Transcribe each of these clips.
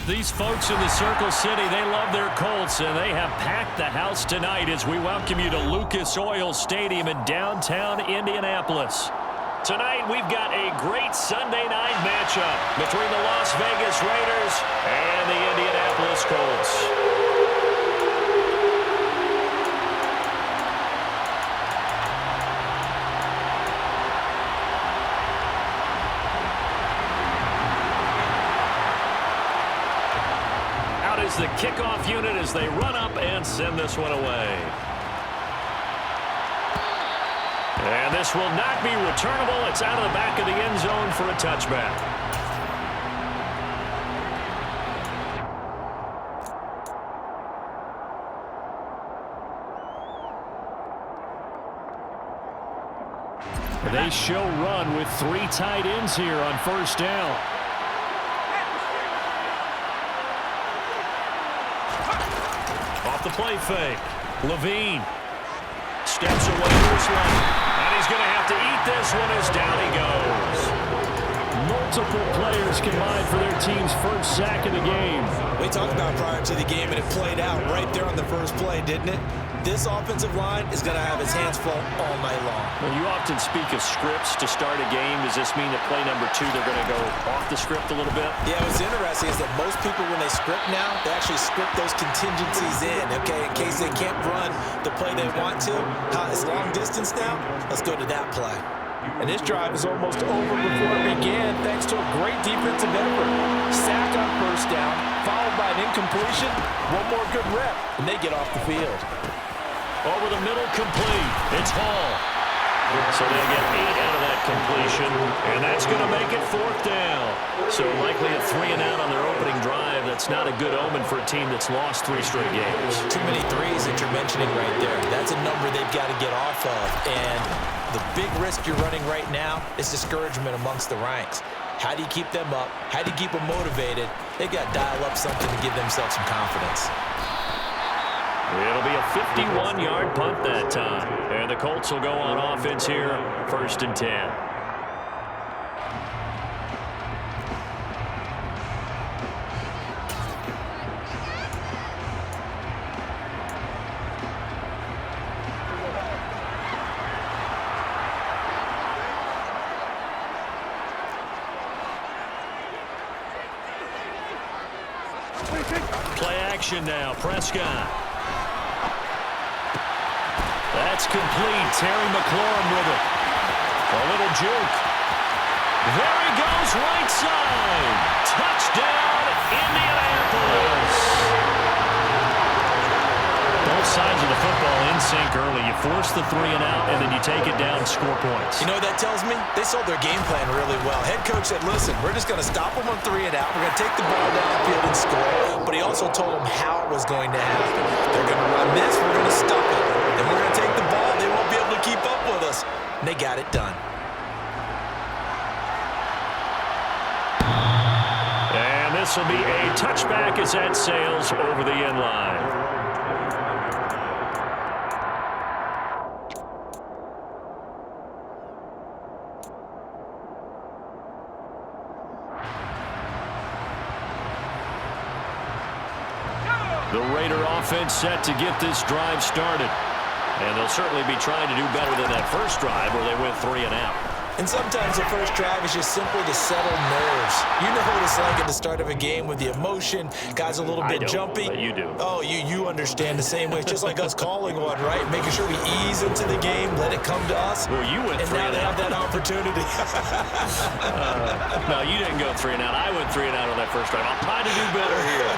These folks in the Circle City, they love their Colts, and they have packed the house tonight as we welcome you to Lucas Oil Stadium in downtown Indianapolis. Tonight, we've got a great Sunday night matchup between the Las Vegas Raiders and the Indianapolis Colts. Is the kickoff unit as they run up and send this one away. And this will not be returnable. It's out of the back of the end zone for a touchback. They show run with 3 tight ends here on first down. The play fake. Levine steps away to his left. And he's going to have to eat this one as down he goes. Multiple players combined for their team's first sack of the game. We talked about prior to the game, and it played out right there on the first play, didn't it? This offensive line is going to have his hands full all night long. Well, you often speak of scripts to start a game. Does this mean that play number 2, they're going to go off the script a little bit? Yeah, what's interesting is that most people, when they script now, they actually script those contingencies in, okay, in case they can't run the play they want to. It's long distance now. Let's go to that play. And this drive is almost over before it began, thanks to a great defensive effort. Sack on first down, followed by an incompletion. One more good rep, and they get off the field. Over the middle, complete. It's Hall. So they get 8 out of that completion, and that's going to make it 4th down. So likely a 3 and out on their opening drive. That's not a good omen for a team that's lost 3 straight games. Too many threes that you're mentioning right there. That's a number they've got to get off of. And the big risk you're running right now is discouragement amongst the ranks. How do you keep them up? How do you keep them motivated? They've got to dial up something to give themselves some confidence. It'll be a 51-yard punt that time. And the Colts will go on offense here, 1st and 10. Play action now, Prescott. That's complete. Terry McLaurin with it. A little juke. There he goes, right side. Touchdown, Indianapolis. Both sides of the football in sync early. You force the 3 and out, and then you take it down and score points. You know what that tells me? They sold their game plan really well. Head coach said, listen, we're just going to stop them on 3 and out. We're going to take the ball downfield and score. But he also told them how it was going to happen. They're going to run this. We're going to stop it. Then we're going to take the ball. They won't be able to keep up with us. And they got it done. And this will be a touchback as that sails over the end line. The Raider offense set to get this drive started. And they'll certainly be trying to do better than that first drive where they went 3 and out. And sometimes the first drive is just simply to settle nerves. You know what it's like at the start of a game with the emotion. Guys a little bit jumpy. But you do. Oh, you understand the same way. It's just like us calling one, right? Making sure we ease into the game, let it come to us. Well, you went 3 and out. And now they have that opportunity. No, you didn't go 3 and out. I went 3 and out on that first drive. I'll try to do better here.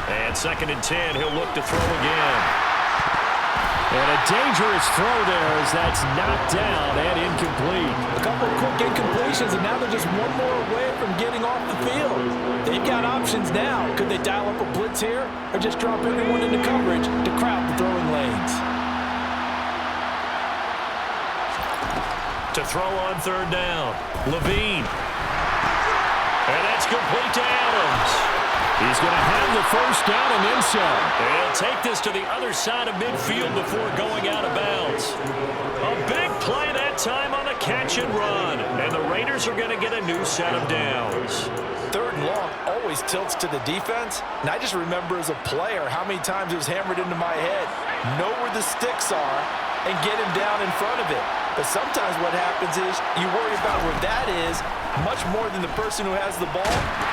And 2nd and 10, he'll look to throw again. And a dangerous throw there as that's knocked down and incomplete. A couple of quick incompletions, and now they're just one more away from getting off the field. They've got options now. Could they dial up a blitz here or just drop everyone into coverage to crowd the throwing lanes? To throw on 3rd down, Levine. And that's complete to Adams. He's going to have the first down and then some. He'll take this to the other side of midfield before going out of bounds. A big play that time on the catch and run. And the Raiders are going to get a new set of downs. Third and long always tilts to the defense. And I just remember as a player how many times it was hammered into my head. Know where the sticks are and get him down in front of it. But sometimes what happens is you worry about where that is much more than the person who has the ball.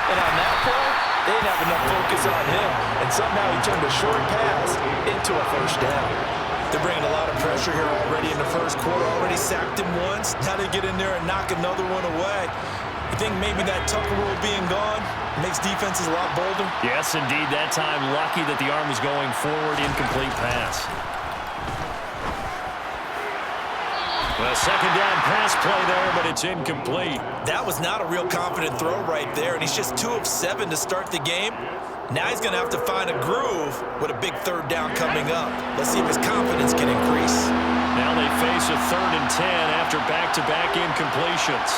And on that play, they didn't have enough focus on him. And somehow he turned a short pass into a first down. They're bringing a lot of pressure here already in the first quarter. Already sacked him once. Now they get in there and knock another one away. You think maybe that Tucker rule being gone makes defenses a lot bolder? Yes, indeed. That time, lucky that the arm was going forward. Incomplete pass. Well, second down pass play there, but it's incomplete. That was not a real confident throw right there, and he's just 2 of 7 to start the game. Now he's going to have to find a groove with a big third down coming up. Let's see if his confidence can increase. Now they face a 3rd and 10 after back-to-back incompletions.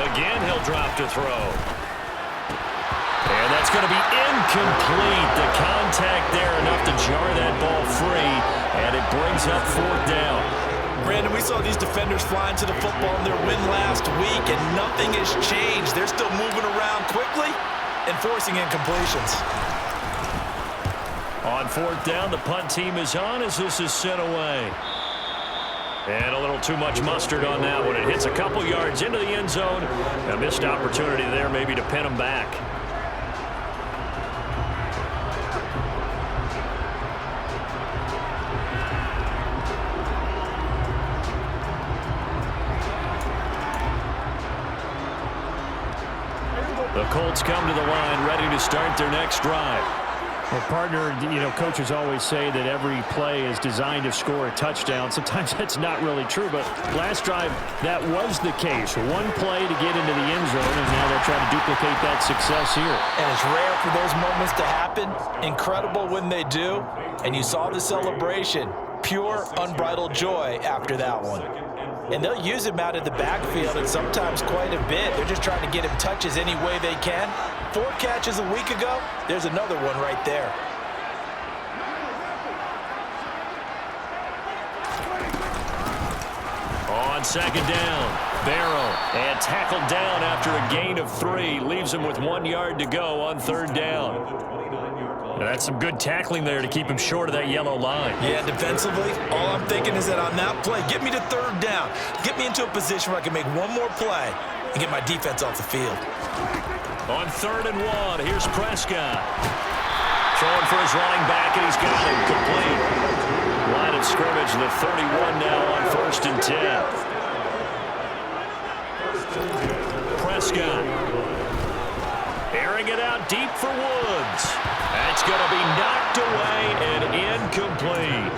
Again, he'll drop to throw. And that's going to be incomplete. The contact there enough to jar that ball free, and it brings up 4th down. Brandon, we saw these defenders flying to the football in their win last week, and nothing has changed. They're still moving around quickly and forcing incompletions. On 4th down, the punt team is on as this is sent away. And a little too much mustard on that one. It hits a couple yards into the end zone. A missed opportunity there maybe to pin them back. The Colts come to the line, ready to start their next drive. Well, partner, coaches always say that every play is designed to score a touchdown. Sometimes that's not really true, but last drive, that was the case. One play to get into the end zone, and now they'll try to duplicate that success here. And it's rare for those moments to happen. Incredible when they do. And you saw the celebration. Pure, unbridled joy after that one. And they'll use him out of the backfield, and sometimes quite a bit. They're just trying to get him touches any way they can. 4 catches a week ago, there's another one right there. On 2nd down, Barrow, and tackled down after a gain of 3. Leaves him with 1 yard to go on 3rd down. And that's some good tackling there to keep him short of that yellow line. Yeah, defensively, all I'm thinking is that on that play, get me to 3rd down. Get me into a position where I can make one more play and get my defense off the field. On 3rd and 1, here's Prescott. Throwing for his running back, and he's got him complete. Line of scrimmage, the 31 now on 1st and 10. Prescott. Airing it out deep for Woods. That's going to be knocked away and incomplete.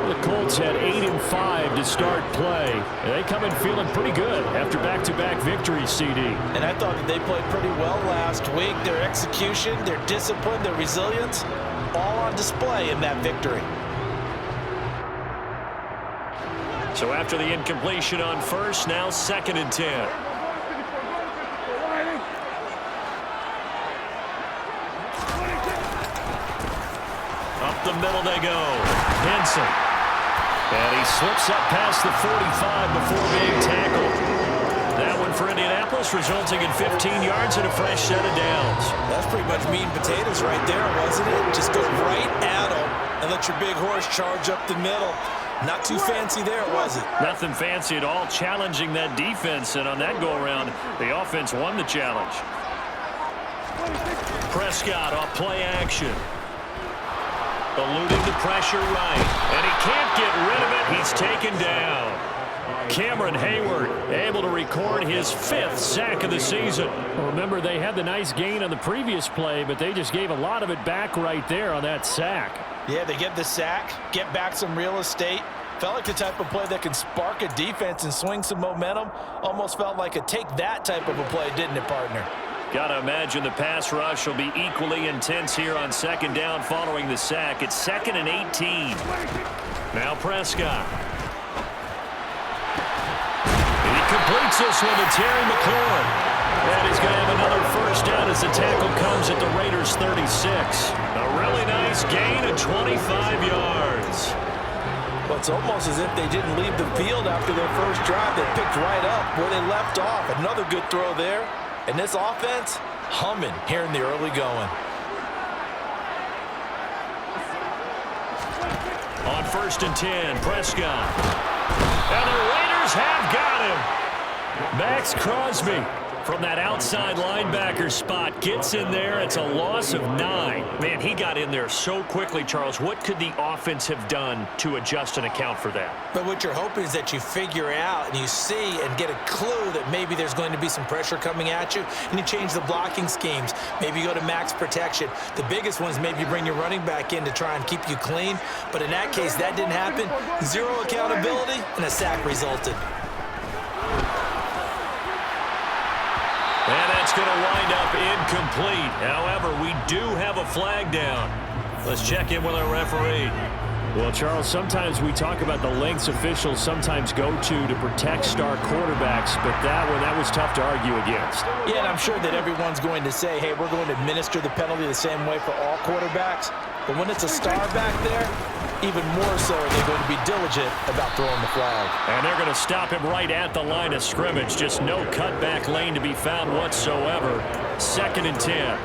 The Colts had 8 and 5 to start play. They come in feeling pretty good after back-to-back victories, CD. And I thought that they played pretty well last week. Their execution, their discipline, their resilience, all on display in that victory. So after the incompletion on 1st, now 2nd and 10. Up the middle they go. Henson. And he slips up past the 45 before being tackled. That one for Indianapolis, resulting in 15 yards and a fresh set of downs. That's pretty much meat and potatoes right there, wasn't it? Just go right at them and let your big horse charge up the middle. Not too fancy there, was it? Nothing fancy at all, challenging that defense. And on that go-around, the offense won the challenge. Prescott off play action. Eluding the pressure right. And he can't get rid of it. He's taken down. Cameron Hayward able to record his 5th sack of the season. Well, remember, they had the nice gain on the previous play, but they just gave a lot of it back right there on that sack. Yeah, they get the sack, get back some real estate. Felt like the type of play that can spark a defense and swing some momentum. Almost felt like a take that type of a play, didn't it, partner? Got to imagine the pass rush will be equally intense here on 2nd down following the sack. It's 2nd and 18. Now Prescott. He completes this one to Terry McLaurin. And he's going to have another first down as as the tackle comes at the Raiders' 36. A really nice gain of 25 yards. Well, it's almost as if they didn't leave the field after their first drive. They picked right up where they left off. Another good throw there. And this offense, humming here in the early going. On 1st and 10, Prescott. And the Raiders have got him. Max Crosby from that outside linebacker spot gets in there. It's a loss of 9. Man, he got in there so quickly, Charles. What could the offense have done to adjust and account for that? But what you're hoping is that you figure out and you see and get a clue that maybe there's going to be some pressure coming at you, and you change the blocking schemes. Maybe you go to max protection. The biggest one is maybe you bring your running back in to try and keep you clean. But in that case, that didn't happen. 0 accountability, and a sack resulted. And that's going to wind up incomplete. However, we do have a flag down. Let's check in with our referee. Well, Charles, sometimes we talk about the lengths officials sometimes go to protect star quarterbacks, but that was tough to argue against. Yeah, and I'm sure that everyone's going to say, hey, we're going to administer the penalty the same way for all quarterbacks. But when it's a star back there, even more so are they going to be diligent about throwing the flag. And they're going to stop him right at the line of scrimmage. Just no cutback lane to be found whatsoever. 2nd and 10.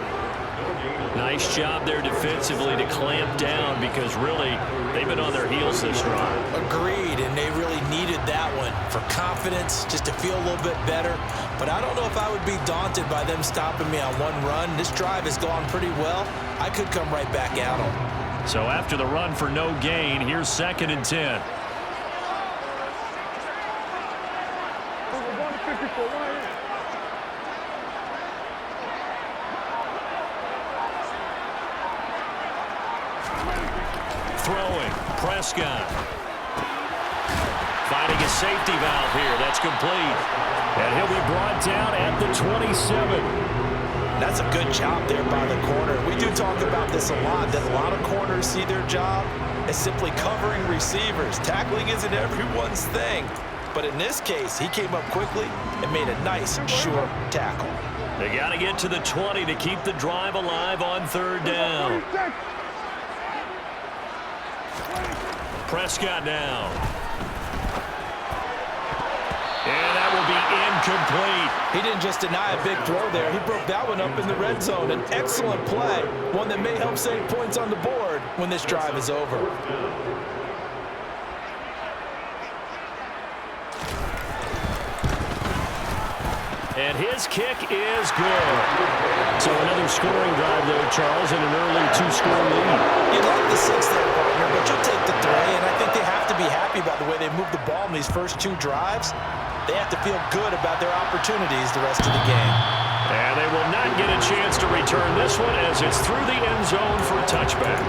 Nice job there defensively to clamp down because really they've been on their heels this drive. Agreed, and they really needed that one for confidence, just to feel a little bit better. But I don't know if I would be daunted by them stopping me on one run. This drive has gone pretty well. I could come right back at them. So after the run for no gain, here's 2nd and 10. Throwing, Prescott. Finding a safety valve here. That's complete. And he'll be brought down at the 27. That's a good job there by the corner. We do talk about this a lot, that a lot of corners see their job as simply covering receivers. Tackling isn't everyone's thing. But in this case, he came up quickly and made a nice, short tackle. They got to get to the 20 to keep the drive alive on 3rd down. Prescott now. And that will be incomplete. He didn't just deny a big throw there. He broke that one up in the red zone. An excellent play, one that may help save points on the board when this drive is over. And his kick is good. So another scoring drive there, Charles, and an early 2-score lead. You'd like the 6 there, partner, but you'll take the 3, and I think they have to be happy about the way they moved the ball in these first 2 drives. They have to feel good about their opportunities the rest of the game. And they will not get a chance to return this one as it's through the end zone for a touchback.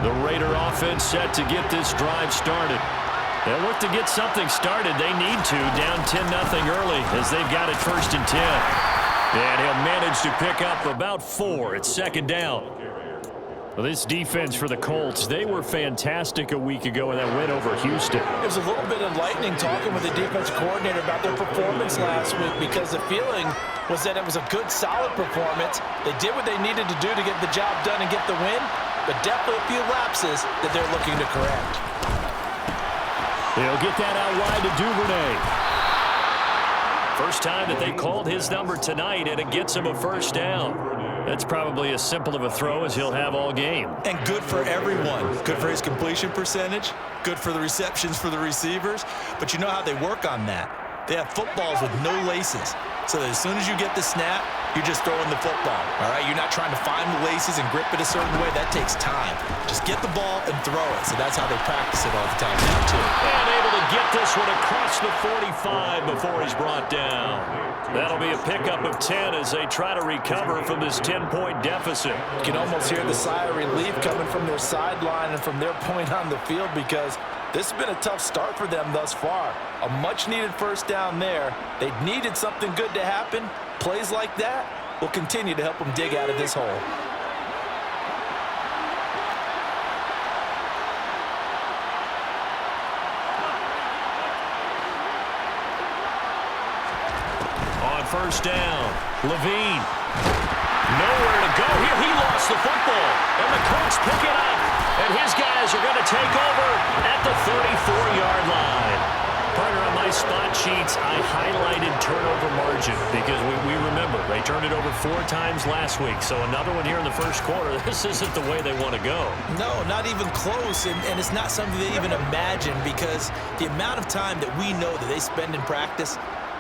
The Raider offense set to get this drive started. They'll look to get something started. They need to, down 10-0 early as they've got it 1st and 10. And he'll manage to pick up about 4 at 2nd down. Well, this defense for the Colts, they were fantastic a week ago in that win over Houston. It was a little bit enlightening talking with the defense coordinator about their performance last week because the feeling was that it was a good, solid performance. They did what they needed to do to get the job done and get the win, but definitely a few lapses that they're looking to correct. They'll get that out wide to Duvernay. First time that they called his number tonight, and it gets him a 1st down. That's probably as simple of a throw as he'll have all game. And good for everyone. Good for his completion percentage. Good for the receptions for the receivers. But you know how they work on that. They have footballs with no laces. So that as soon as you get the snap, you're just throwing the football. All right? You're not trying to find the laces and grip it a certain way. That takes time. Just get the ball and throw it. So that's how they practice it all the time now, too. And able to get this one across the 45 before he's brought down. That'll be a pickup of 10 as they try to recover from this 10-point deficit. You can almost hear the sigh of relief coming from their sideline and from their point on the field because this has been a tough start for them thus far. A much-needed 1st down there. They needed something good to happen. Plays like that will continue to help them dig out of this hole. first down. Levine. Nowhere to go here. He lost the football. And the Colts pick it up. And his guys are going to take over at the 34-yard line. Partner, on my spot sheets, I highlighted turnover margin because we remember they turned it over 4 times last week. So another one here in the first quarter. This isn't the way they want to go. No, not even close. And it's not something they even imagine because the amount of time that we know that they spend in practice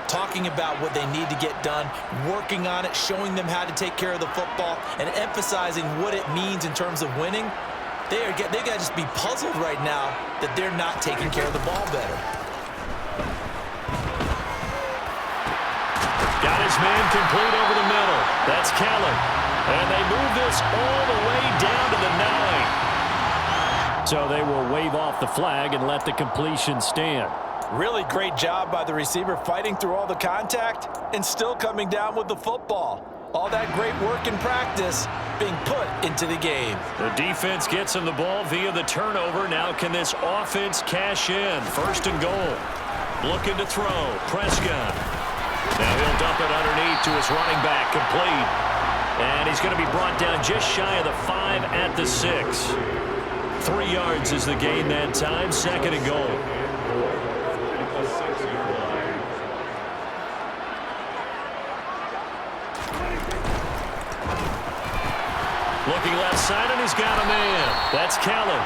talking about what they need to get done, working on it, showing them how to take care of the football, and emphasizing what it means in terms of winning, they got to just be puzzled right now that they're not taking care of the ball better. Got his man complete over the middle. That's Keller. And they move this all the way down to the 9. So they will wave off the flag and let the completion stand. Really great job by the receiver fighting through all the contact and still coming down with the football. All that great work in practice being put into the game. The defense gets him the ball via the turnover. Now can this offense cash in? First and goal. Looking to throw. Prescott. Now he'll dump it underneath to his running back. Complete. And he's going to be brought down just shy of the 5 at the 6. 3 yards is the gain that time. Second and goal. Looking left side, and he's got a man. That's Keller.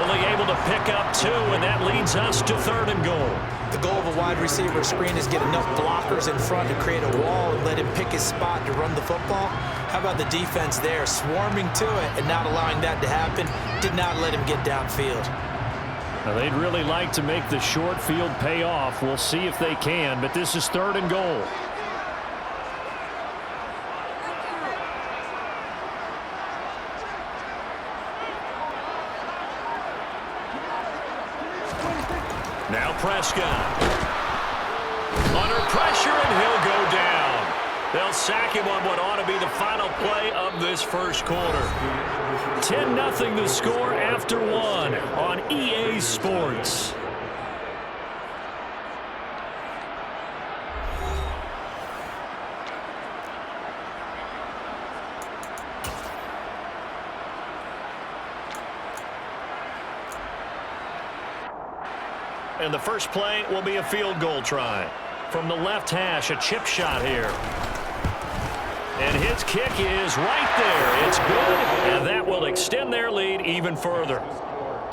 Only able to pick up 2, and that leads us to third and goal. The goal of a wide receiver screen is get enough blockers in front to create a wall and let him pick his spot to run the football. How about the defense there, swarming to it and not allowing that to happen? Did not let him get downfield. Now they'd really like to make the short field pay off. We'll see if they can, but this is third and goal. Now Prescott. Under pressure, and he'll go down. They'll sack him on what ought to be the final play of this first quarter. 10-0 the score after 1 on EA Sports. And the first play will be a field goal try. From the left hash, a chip shot here. And his kick is right there. It's good, and that will extend their lead even further.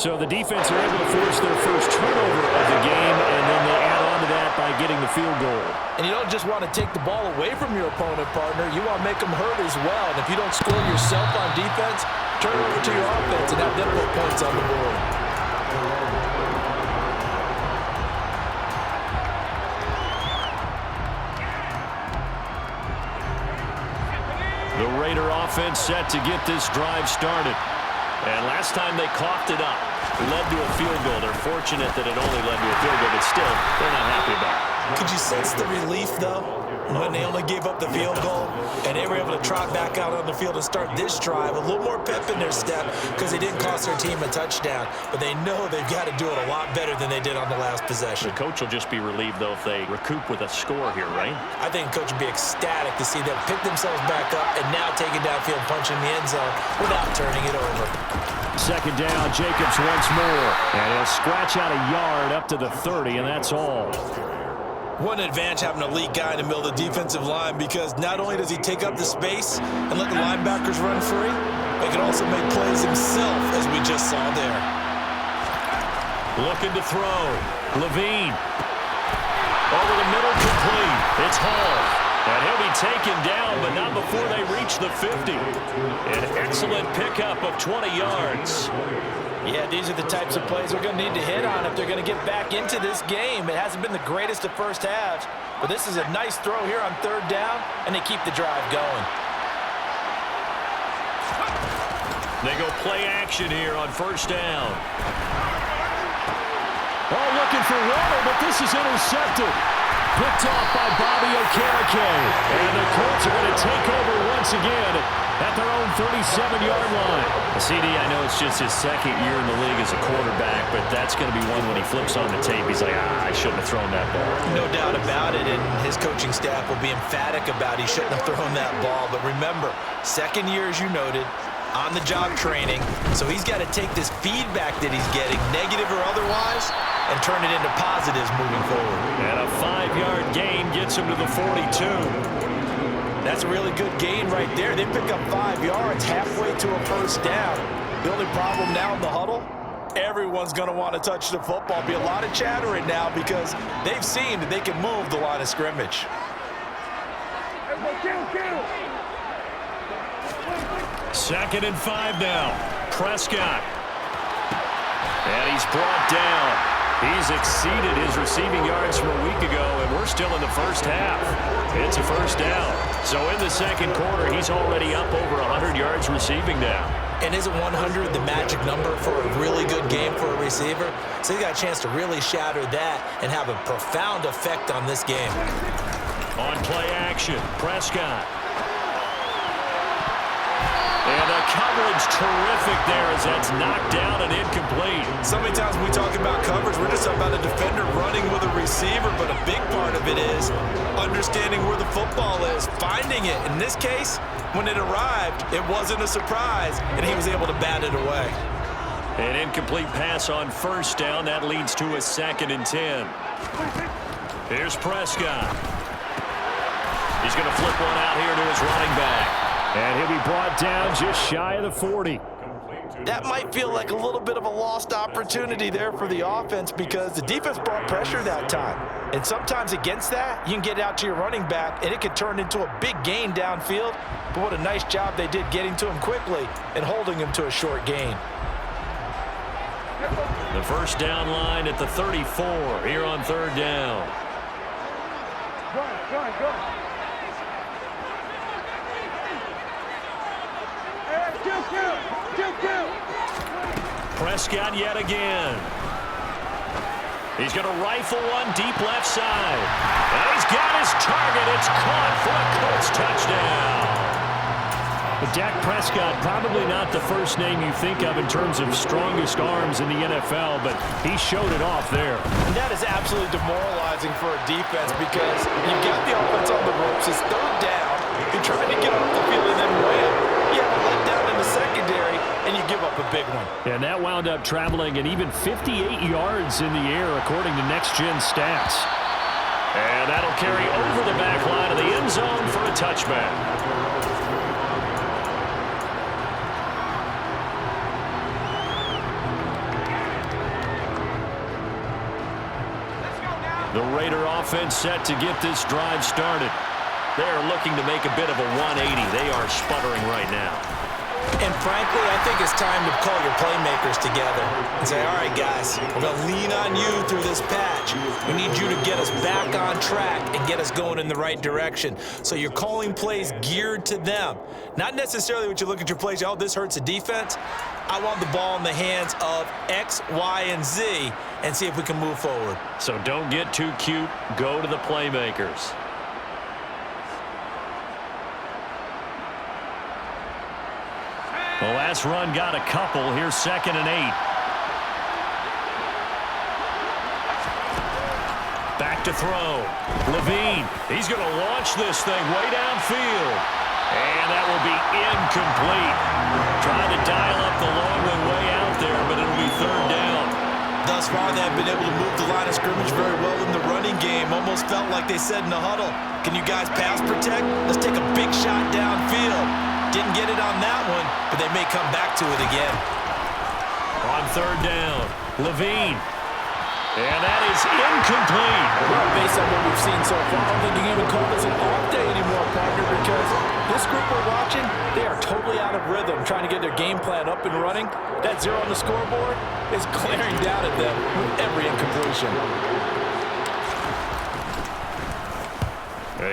So the defense are able to force their first turnover of the game, and then they add on to that by getting the field goal. And you don't just want to take the ball away from your opponent, partner. You want to make them hurt as well. And if you don't score yourself on defense, turn it over to your offense and have them put points on the board. The Raider offense set to get this drive started. And last time they coughed it up, led to a field goal. They're fortunate that it only led to a field goal, but still, they're not happy about it. Could you sense the relief, though, when they only gave up the field goal and they were able to trot back out on the field and start this drive? A little more pep in their step because they didn't cost their team a touchdown, but they know they've got to do it a lot better than they did on the last possession. The coach will just be relieved, though, if they recoup with a score here, right? I think the coach would be ecstatic to see them pick themselves back up and now take it downfield, punching the end zone without turning it over. Second down, Jacobs once more. And he'll scratch out a yard up to the 30, and that's all. What an advantage having an elite guy in the middle of the defensive line, because not only does he take up the space and let the linebackers run free, but he can also make plays himself, as we just saw there. Looking to throw. Levine. Over the middle, complete. It's Hall. And he'll be taken down, but not before they reach the 50. An excellent pickup of 20 yards. Yeah, these are the types of plays they're going to need to hit on if they're going to get back into this game. It hasn't been the greatest of first halves, but this is a nice throw here on third down, and they keep the drive going. They go play action here on first down. Oh, looking for water, but this is intercepted. picked off by Bobby Okereke. And the Colts are going to take over once again at their own 37-yard line. CD, I know it's just his second year in the league as a quarterback, but that's going to be one when he flips on the tape. He's like, I shouldn't have thrown that ball. No doubt about it, and his coaching staff will be emphatic about he shouldn't have thrown that ball. But remember, second year, as you noted, on-the-job training, so he's got to take this feedback that he's getting, negative or otherwise, and turn it into positives moving forward. And a 5-yard gain gets him to the 42. That's a really good gain right there. They pick up 5 yards halfway to a first down. The only problem now in the huddle, everyone's going to want to touch the football. Be a lot of chattering now because they've seen that they can move the line of scrimmage. Second and 5 now. Prescott. And he's brought down. He's exceeded his receiving yards from a week ago, and we're still in the first half. It's a first down. So in the second quarter, he's already up over 100 yards receiving now. And isn't 100 the magic number for a really good game for a receiver? So he got a chance to really shatter that and have a profound effect on this game. On play action, Prescott. And the coverage terrific there as that's knocked down and incomplete. So many times when we talk about coverage, we're just about a defender running with a receiver, but a big part of it is understanding where the football is, finding it. In this case, when it arrived, it wasn't a surprise, and he was able to bat it away. An incomplete pass on first down. That leads to a 2nd and 10. Here's Prescott. He's going to flip one out here to his running back. And he'll be brought down just shy of the 40. That might feel like a little bit of a lost opportunity there for the offense because the defense brought pressure that time. And sometimes against that, you can get out to your running back, and it could turn into a big gain downfield. But what a nice job they did getting to him quickly and holding him to a short gain. The first down line at the 34 here on third down. Go. Prescott yet again. He's going to rifle one deep left side. And he's got his target. It's caught for a Colts touchdown. But Dak Prescott, probably not the first name you think of in terms of strongest arms in the NFL, but he showed it off there. And that is absolutely demoralizing for a defense because you've got the offense on the ropes. It's third down. You're trying to get off the field and then win. You have a letdown in the secondary, and you give up a big one. And that wound up traveling an even 58 yards in the air, according to Next Gen Stats. And that'll carry over the back line of the end zone for a touchback. The Raider offense set to get this drive started. They're looking to make a bit of a 180. They are sputtering right now. And frankly, I think it's time to call your playmakers together and say, all right, guys, we're going to lean on you through this patch. We need you to get us back on track and get us going in the right direction. So you're calling plays geared to them. Not necessarily when you look at your plays, oh, this hurts the defense. I want the ball in the hands of X, Y, and Z and see if we can move forward. So don't get too cute. Go to the playmakers. The last run got a couple. Here's 2nd and 8. Back to throw. Levine. He's going to launch this thing way downfield. And that will be incomplete. Trying to dial up the long one way out there, but it'll be third down. Thus far, they've been able to move the line of scrimmage very well in the running game. Almost felt like they said in the huddle, can you guys pass protect? Let's take a big shot downfield. Didn't get it on that one, but they may come back to it again. On third down, Levine. And that is incomplete. Well, based on what we've seen so far, I don't think you can even call this an off day anymore, partner, because this group we're watching, they are totally out of rhythm, trying to get their game plan up and running. That 0 on the scoreboard is glaring down at them with every incompletion.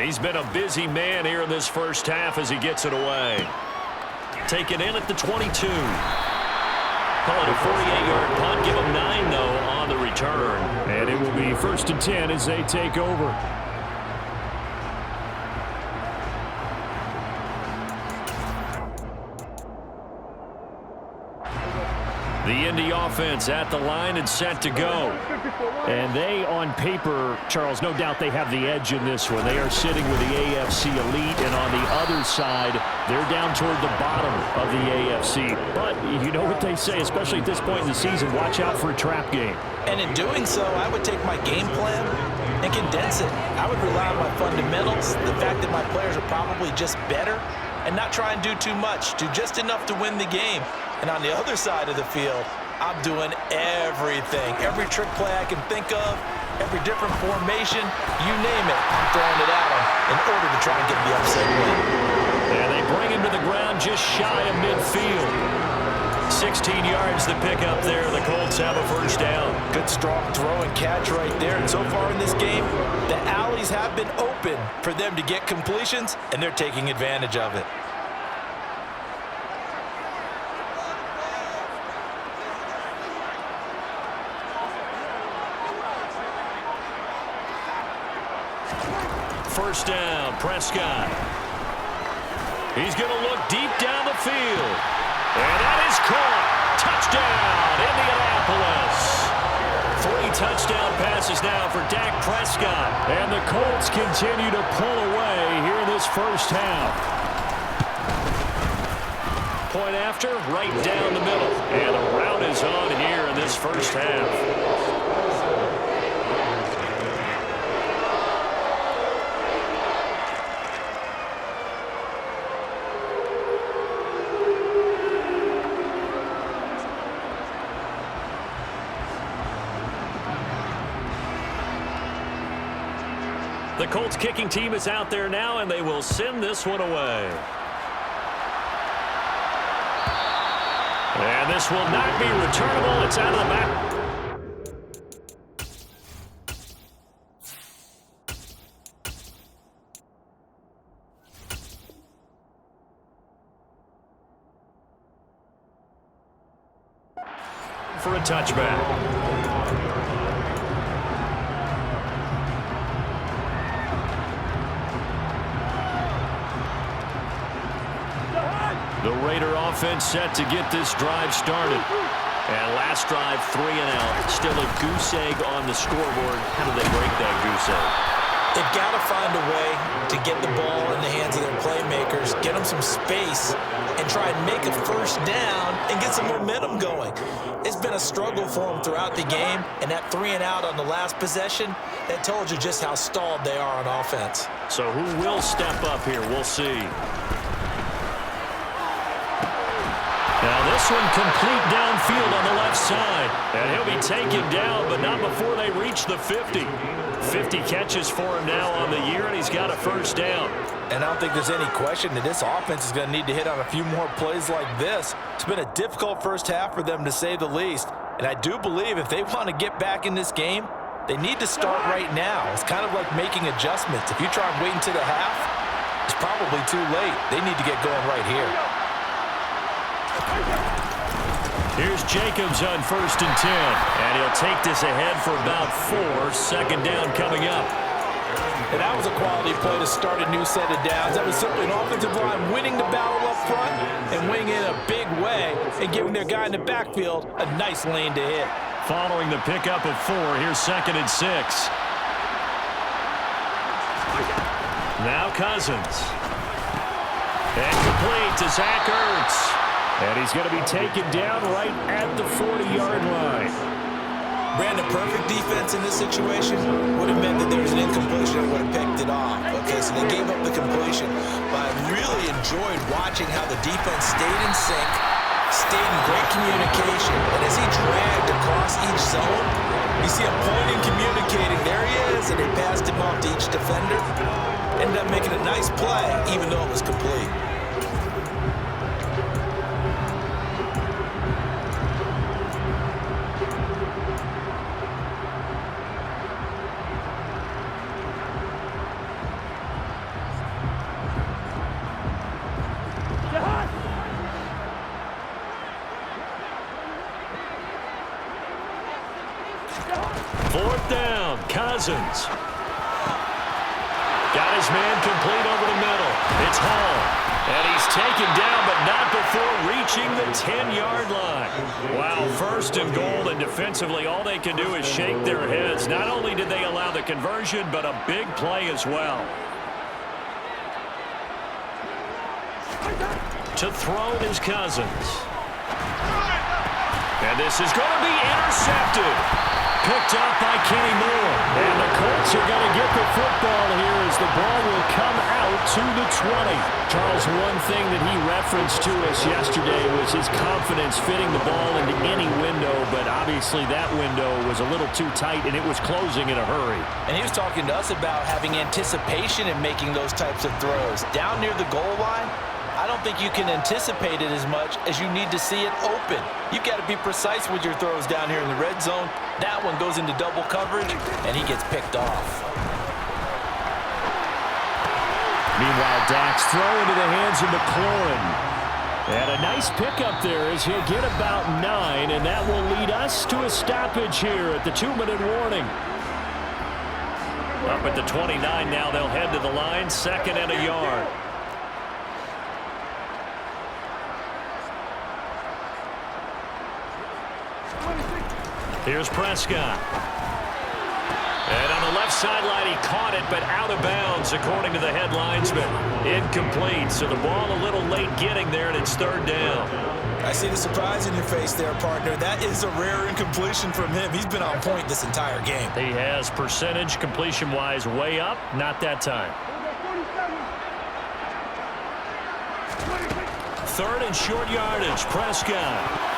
He's been a busy man here in this first half as he gets it away. Taken in at the 22. Call it a 48-yard punt. Give him 9, though, on the return. And it will be 1st and 10 as they take over. The Indy offense at the line and set to go. And they, on paper, Charles, no doubt they have the edge in this one. They are sitting with the AFC elite, and on the other side, they're down toward the bottom of the AFC. But you know what they say, especially at this point in the season, watch out for a trap game. And in doing so, I would take my game plan and condense it. I would rely on my fundamentals, the fact that my players are probably just better, and not try and do too much, do just enough to win the game. And on the other side of the field, I'm doing everything. Every trick play I can think of, every different formation, you name it, I'm throwing it at them in order to try and get the upset win. And they bring him to the ground just shy of midfield. 16 yards to pick up there. The Colts have a first down. Good strong throw and catch right there. And so far in this game, the alleys have been open for them to get completions, and they're taking advantage of it. First down, Prescott. He's going to look deep down the field. And that is caught. Touchdown, Indianapolis. 3 touchdown passes now for Dak Prescott. And the Colts continue to pull away here in this first half. Point after, right down the middle. And the route is on here in this first half. The Colts kicking team is out there now, and they will send this one away. And this will not be returnable. It's out of the back. For a touchback. The Raider offense set to get this drive started. And last drive, 3 and out. Still a goose egg on the scoreboard. How do they break that goose egg? They've got to find a way to get the ball in the hands of their playmakers, get them some space, and try and make a first down and get some momentum going. It's been a struggle for them throughout the game, and that 3 and out on the last possession, that told you just how stalled they are on offense. So who will step up here? We'll see. Now this one complete downfield on the left side. And he'll be taken down, but not before they reach the 50. 50 catches for him now on the year, and he's got a first down. And I don't think there's any question that this offense is going to need to hit on a few more plays like this. It's been a difficult first half for them, to say the least. And I do believe if they want to get back in this game, they need to start right now. It's kind of like making adjustments. If you try and wait until the half, it's probably too late. They need to get going right here. Here's Jacobs on 1st and 10. And he'll take this ahead for about 4. Second down coming up. And that was a quality play to start a new set of downs. That was simply an offensive line winning the battle up front and winning in a big way and giving their guy in the backfield a nice lane to hit. Following the pickup of 4, here's 2nd and 6. Now Cousins. And complete to Zach Ertz. And he's going to be taken down right at the 40-yard line. Brandon, perfect defense in this situation would have meant that there was an incompletion and would have picked it off. Okay, so they gave up the completion. But I really enjoyed watching how the defense stayed in sync, stayed in great communication. And as he dragged across each zone, you see him pointing, communicating. There he is, and they passed him off to each defender. Ended up making a nice play, even though it was complete. Fourth down, Cousins. Got his man complete over the middle. It's Hall. And he's taken down, but not before reaching the 10-yard line. Wow, first and goal, and defensively, all they can do is shake their heads. Not only did they allow the conversion, but a big play as well. To throw is Cousins. And this is going to be intercepted. Picked up by Kenny Moore. And the Colts are going to get the football here as the ball will come out to the 20. Charles, one thing that he referenced to us yesterday was his confidence fitting the ball into any window, but obviously that window was a little too tight, and it was closing in a hurry. And he was talking to us about having anticipation in making those types of throws. Down near the goal line, I don't think you can anticipate it as much as you need to see it open. You've got to be precise with your throws down here in the red zone. That one goes into double coverage, and he gets picked off. Meanwhile, Dak's throw into the hands of McLaurin. And a nice pickup there as he'll get about 9, and that will lead us to a stoppage here at the 2-minute warning. Up at the 29 now, they'll head to the line, 2nd and a yard. Here's Prescott. And on the left sideline, he caught it, but out of bounds, according to the head linesman. Incomplete, so the ball a little late getting there, and it's 3rd down. I see the surprise in your face there, partner. That is a rare incompletion from him. He's been on point this entire game. He has percentage completion-wise way up, not that time. 3rd and short yardage, Prescott.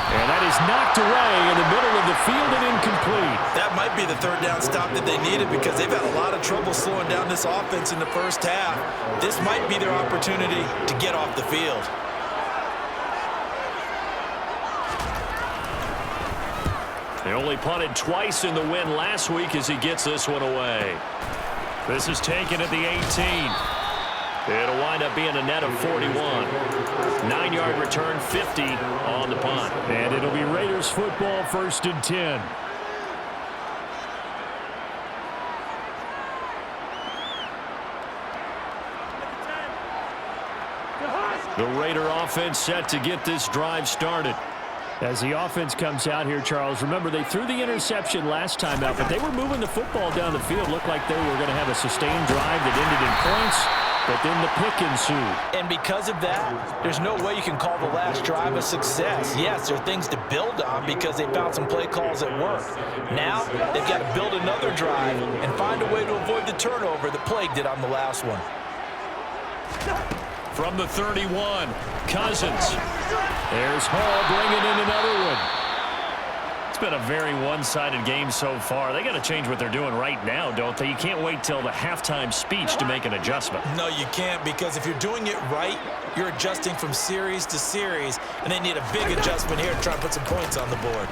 And that is knocked away in the middle of the field and incomplete. That might be the 3rd down stop that they needed because they've had a lot of trouble slowing down this offense in the first half. This might be their opportunity to get off the field. They only punted twice in the win last week as he gets this one away. This is taken at the 18. It'll wind up being a net of 41. 9-yard return, 50 on the punt. And it'll be Raiders football, 1st and 10. The Raider offense set to get this drive started. As the offense comes out here, Charles, remember they threw the interception last time out, but they were moving the football down the field. Looked like they were going to have a sustained drive that ended in points, but then the pick ensued. And because of that, there's no way you can call the last drive a success. Yes, there are things to build on because they found some play calls that work. Now, they've got to build another drive and find a way to avoid the turnover that plagued it on the last one. From the 31, Cousins. There's Hall bringing in another one. It's been a very one-sided game so far. They got to change what they're doing right now, don't they? You can't wait till the halftime speech to make an adjustment. No, you can't, because if you're doing it right, you're adjusting from series to series, and they need a big adjustment here to try and put some points on the board.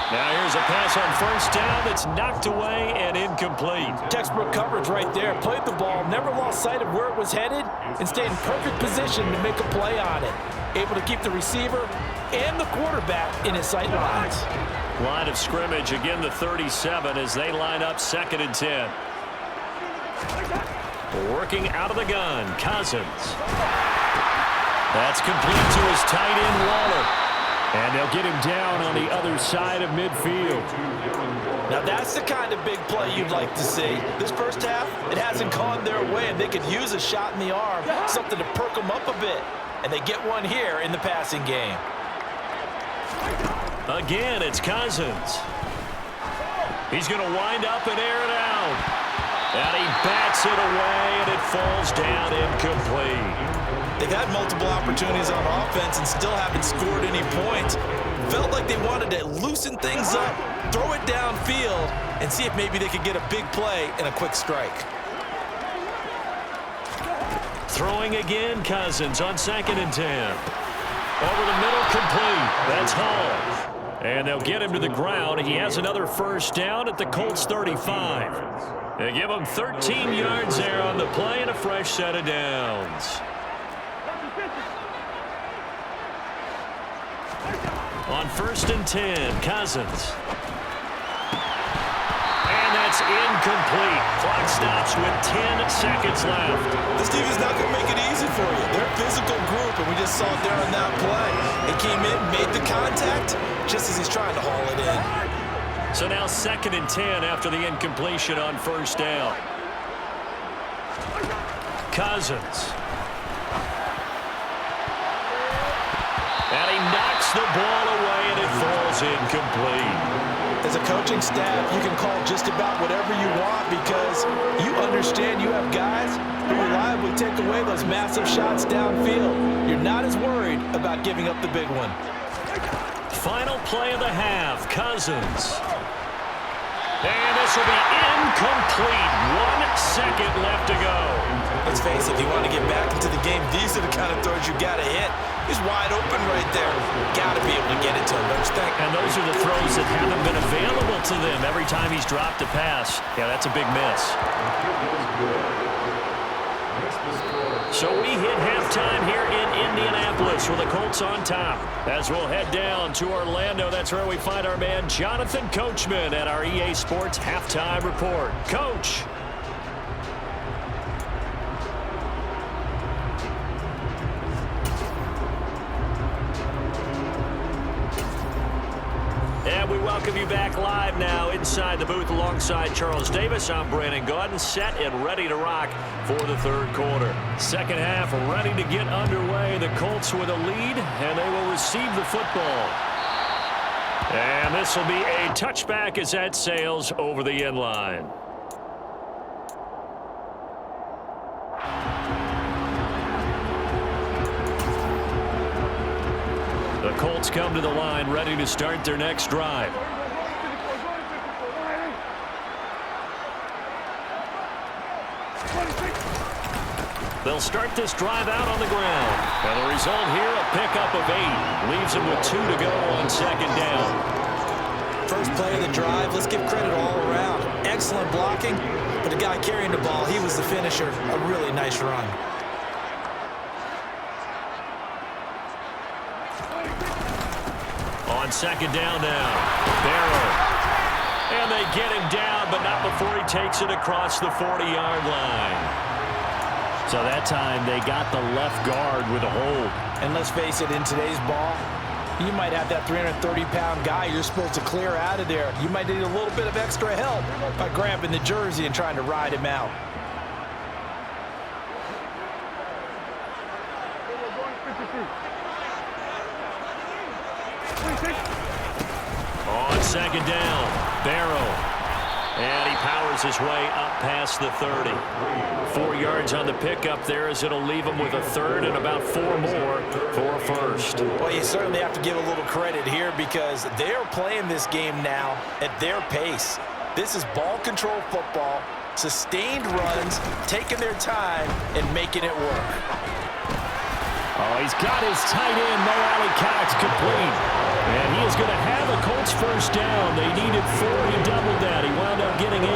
Now here's a pass on 1st down that's knocked away and incomplete. Textbook coverage right there. Played the ball, never lost sight of where it was headed, and stayed in perfect position to make a play on it. Able to keep the receiver and the quarterback in his sight lines. Line of scrimmage, again the 37 as they line up 2nd and 10. Working out of the gun, Cousins. That's complete to his tight end, Waller. And they'll get him down on the other side of midfield. Now that's the kind of big play you'd like to see. This first half, it hasn't gone their way, and they could use a shot in the arm, something to perk them up a bit. And they get one here in the passing game. Again, it's Cousins. He's going to wind up and air it out. And he bats it away, and it falls down incomplete. They've had multiple opportunities on offense and still haven't scored any points. Felt like they wanted to loosen things up, throw it downfield, and see if maybe they could get a big play and a quick strike. Throwing again, Cousins on 2nd and 10. Over the middle, complete. That's Hall. And they'll get him to the ground. He has another 1st down at the Colts 35. They give him 13 yards there on the play and a fresh set of downs. On 1st and 10, Cousins. And that's It's incomplete. Clock stops with 10 seconds left. This defense is not going to make it easy for you. They're a physical group, and we just saw it there on that play. He came in, made the contact, just as he's trying to haul it in. So now 2nd and 10 after the incompletion on first down. Cousins. And he knocks the ball away, and it falls incomplete. As a coaching staff, you can call just about whatever you want because you understand you have guys who reliably take away those massive shots downfield. You're not as worried about giving up the big one. Final play of the half, Cousins. And this will be incomplete. 1 second left to go. Let's face it, if you want to get back into the game, these are the kind of throws you got to hit. He's wide open right there. Got to be able to get it to him, don't you think? And those are the throws that haven't been available to them every time he's dropped a pass. Yeah, that's a big miss. So we hit halftime here in Indianapolis with the Colts on top. As we'll head down to Orlando, that's where we find our man Jonathan Coachman at our EA Sports Halftime Report. Coach. And we welcome you back live now inside the booth alongside Charles Davis. I'm Brandon Gaudin, set and ready to rock for the third quarter. Second half ready to get underway. The Colts with a lead, and they will receive the football. And this will be a touchback as that sails over the end line. The Colts come to the line ready to start their next drive. They'll start this drive out on the ground. And the result here, a pickup of 8. Leaves them with 2 to go on second down. First play of the drive, let's give credit all around. Excellent blocking, but the guy carrying the ball, he was the finisher. A really nice run. On second down now, Barrow. And they get him down, but not before he takes it across the 40-yard line. So that time they got the left guard with a hold. And let's face it, in today's ball, you might have that 330-pound guy you're supposed to clear out of there. You might need a little bit of extra help by grabbing the jersey and trying to ride him out. On second down, Barrow. And he powers his way up past the 30. 4 yards on the pickup there as it'll leave him with a third and about 4 more for a first. Well, you certainly have to give a little credit here because they're playing this game now at their pace. This is ball control football, sustained runs, taking their time and making it work. Oh, he's got his tight end, Mo Alley-Cox, complete. And he is going to have a Colts first down. They needed 4. He doubled that. He wound up getting 8.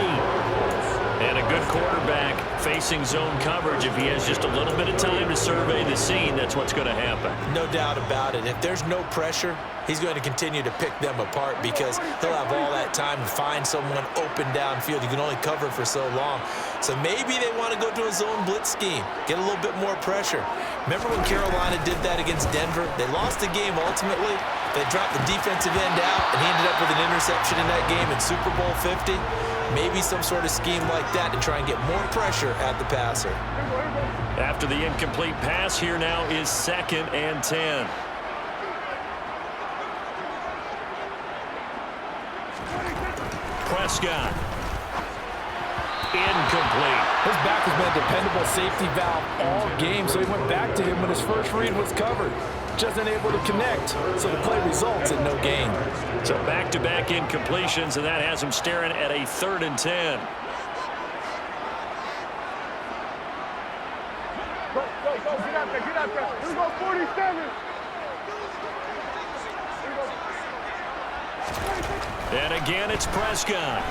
And a good quarterback facing zone coverage. If he has just a little bit of time to survey the scene, that's what's going to happen. No doubt about it. If there's no pressure, he's going to continue to pick them apart because he'll have all that time to find someone open downfield. You can only cover for so long. So maybe they want to go to a zone blitz scheme, get a little bit more pressure. Remember when Carolina did that against Denver? They lost the game ultimately. They dropped the defensive end out, and he ended up with an interception in that game in Super Bowl 50. Maybe some sort of scheme like that to try and get more pressure at the passer. After the incomplete pass, here now is 2nd and 10. Prescott. Incomplete. His back has been a dependable safety valve all game, so he went back to him when his first read was covered. Just unable to connect, so the play results in no gain. So back-to-back incompletions, and that has him staring at a 3rd and 10. Go, get out there, Here we go, 47. And again, it's Prescott.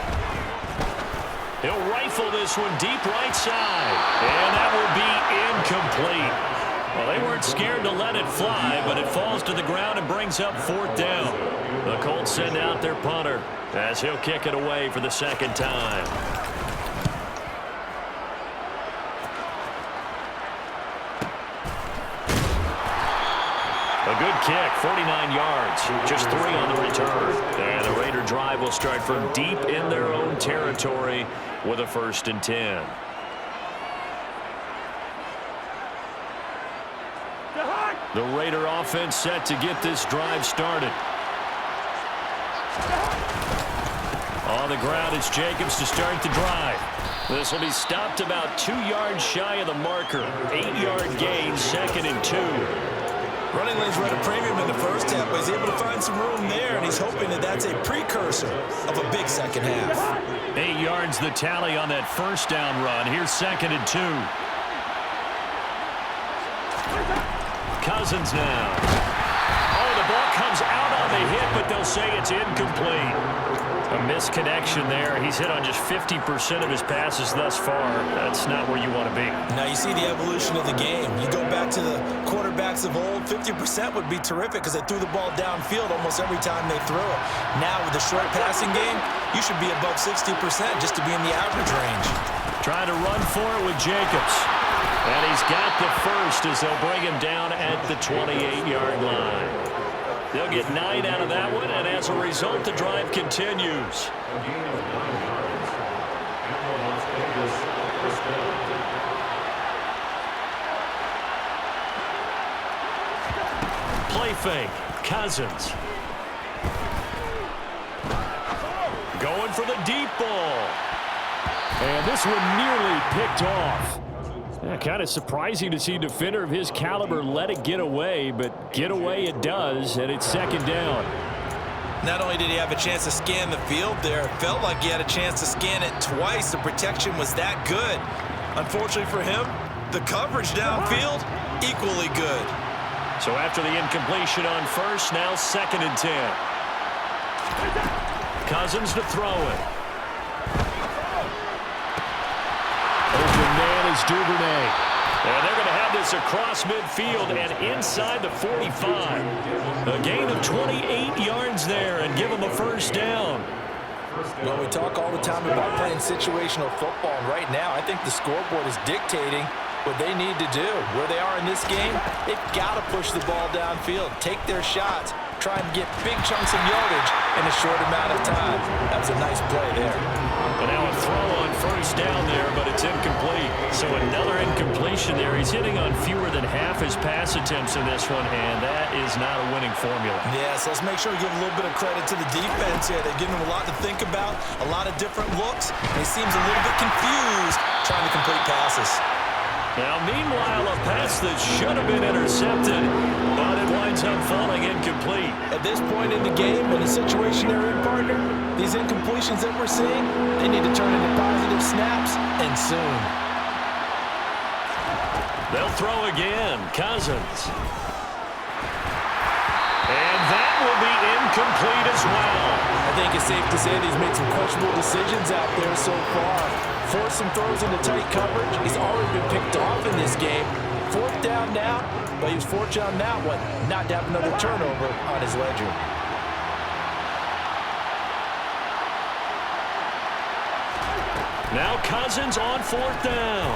He'll rifle this one deep right side. And that will be incomplete. Well, they weren't scared to let it fly, but it falls to the ground and brings up 4th down. The Colts send out their punter as he'll kick it away for the 2nd time. A good kick, 49 yards, just 3 on the return. And the Raider drive will start from deep in their own territory with a 1st and 10. The Raider offense set to get this drive started. On the ground, it's Jacobs to start the drive. This will be stopped about 2 yards shy of the marker. 8-yard gain, 2nd and 2. Running lanes were at a premium in the first half, but he's able to find some room there, and he's hoping that that's a precursor of a big second half. 8 yards the tally on that 1st down run. Here's 2nd and 2. Cousins now. Oh, the ball comes out on the hit, but they'll say it's incomplete. A misconnection there. He's hit on just 50% of his passes thus far. That's not where you want to be. Now you see the evolution of the game. You go back to the quarterbacks of old, 50% would be terrific because they threw the ball downfield almost every time they threw it. Now with the short passing game, you should be above 60% just to be in the average range. Trying to run for it with Jacobs. And he's got the 1st as they'll bring him down at the 28-yard line. They'll get 9 out of that one, and as a result, the drive continues. Play fake. Cousins. Going for the deep ball. And this one nearly picked off. Yeah, kind of surprising to see a defender of his caliber let it get away, but get away it does, and it's 2nd down. Not only did he have a chance to scan the field there, it felt like he had a chance to scan it twice. The protection was that good. Unfortunately for him, the coverage downfield, equally good. So after the incompletion on 1st, now 2nd and 10. Cousins to throw it. Open man is Duvernay. And they're going to have this across midfield and inside the 45. A gain of 28 yards there and give them a 1st down. Well, we talk all the time about playing situational football, and right now I think the scoreboard is dictating what they need to do. Where they are in this game, they've got to push the ball downfield, take their shots, try and get big chunks of yardage in a short amount of time. That was a nice play there. And now a throw on 1st down there, but it's incomplete. So another incompletion there. He's hitting on fewer than half his pass attempts in this one, and that is not a winning formula. Yeah, so let's make sure we give a little bit of credit to the defense here. They're giving him a lot to think about, a lot of different looks. He seems a little bit confused trying to complete passes. Now, meanwhile, a pass that should have been intercepted, but it winds up falling incomplete. At this point in the game, in the situation they're in, partner, these incompletions that we're seeing, they need to turn into positive snaps, and soon. They'll throw again. Cousins. And that will be incomplete as well. I think it's safe to say that he's made some questionable decisions out there so far. Forced some throws into tight coverage. He's already been picked off in this game. 4th down now, but he was fortunate on that one not to have another turnover on his ledger. Now Cousins on 4th down.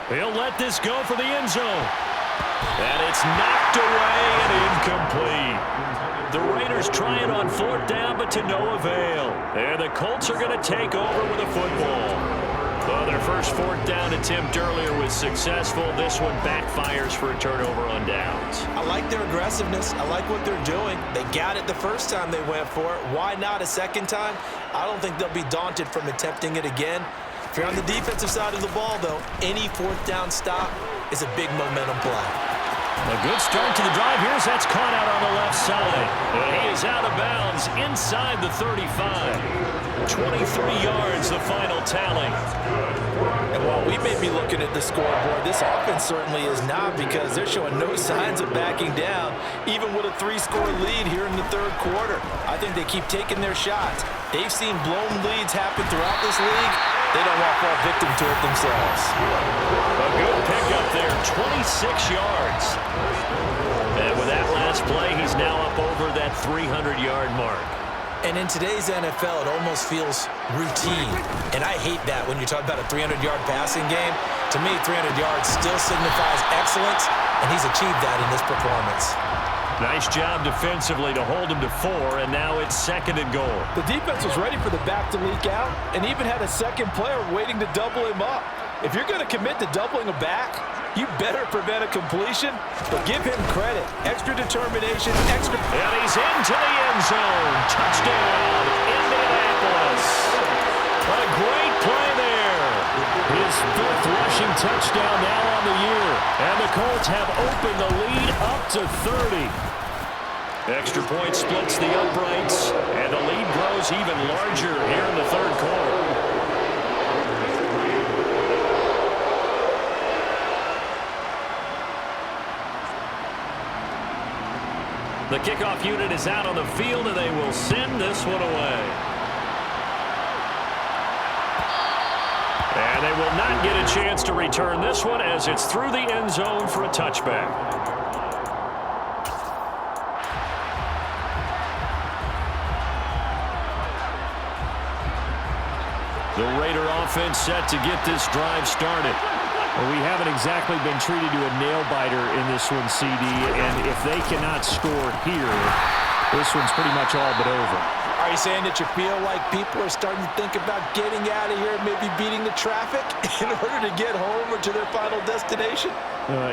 He'll let this go for the end zone. And it's knocked away and incomplete. The Raiders try it on 4th down, but to no avail. And the Colts are going to take over with a football. Well, their first 4th down attempt earlier was successful. This one backfires for a turnover on downs. I like their aggressiveness. I like what they're doing. They got it the first time they went for it. Why not a second time? I don't think they'll be daunted from attempting it again. If you're on the defensive side of the ball, though, any 4th down stop is a big momentum play. A good start to the drive. Here's that's caught out on the left side. And he is out of bounds inside the 35. 23 yards, the final tally. And while we may be looking at the scoreboard, this offense certainly is not, because they're showing no signs of backing down, even with a 3-score lead here in the 3rd quarter. I think they keep taking their shots. They've seen blown leads happen throughout this league, They don't want to fall victim to it themselves. A good pickup there, 26 yards. And with that last play, he's now up over that 300-yard mark. And in today's NFL, it almost feels routine. And I hate that when you're talking about a 300-yard passing game. To me, 300 yards still signifies excellence, and he's achieved that in this performance. Nice job defensively to hold him to 4, and now it's 2nd and goal. The defense was ready for the back to leak out and even had a second player waiting to double him up. If you're going to commit to doubling a back, you better prevent a completion, but give him credit. Extra determination, extra... And he's into the end zone. Touchdown, Indianapolis. What a great play there. His 5th rushing touchdown now on the year. And the Colts have opened the lead up to 30. Extra point splits the uprights, and the lead grows even larger here in the 3rd quarter. The kickoff unit is out on the field, and they will send this one away. And they will not get a chance to return this one as it's through the end zone for a touchback. The Raider offense set to get this drive started. Well, we haven't exactly been treated to a nail-biter in this one, CD, and if they cannot score here, this one's pretty much all but over. Are you saying that you feel like people are starting to think about getting out of here, maybe beating the traffic in order to get home or to their final destination?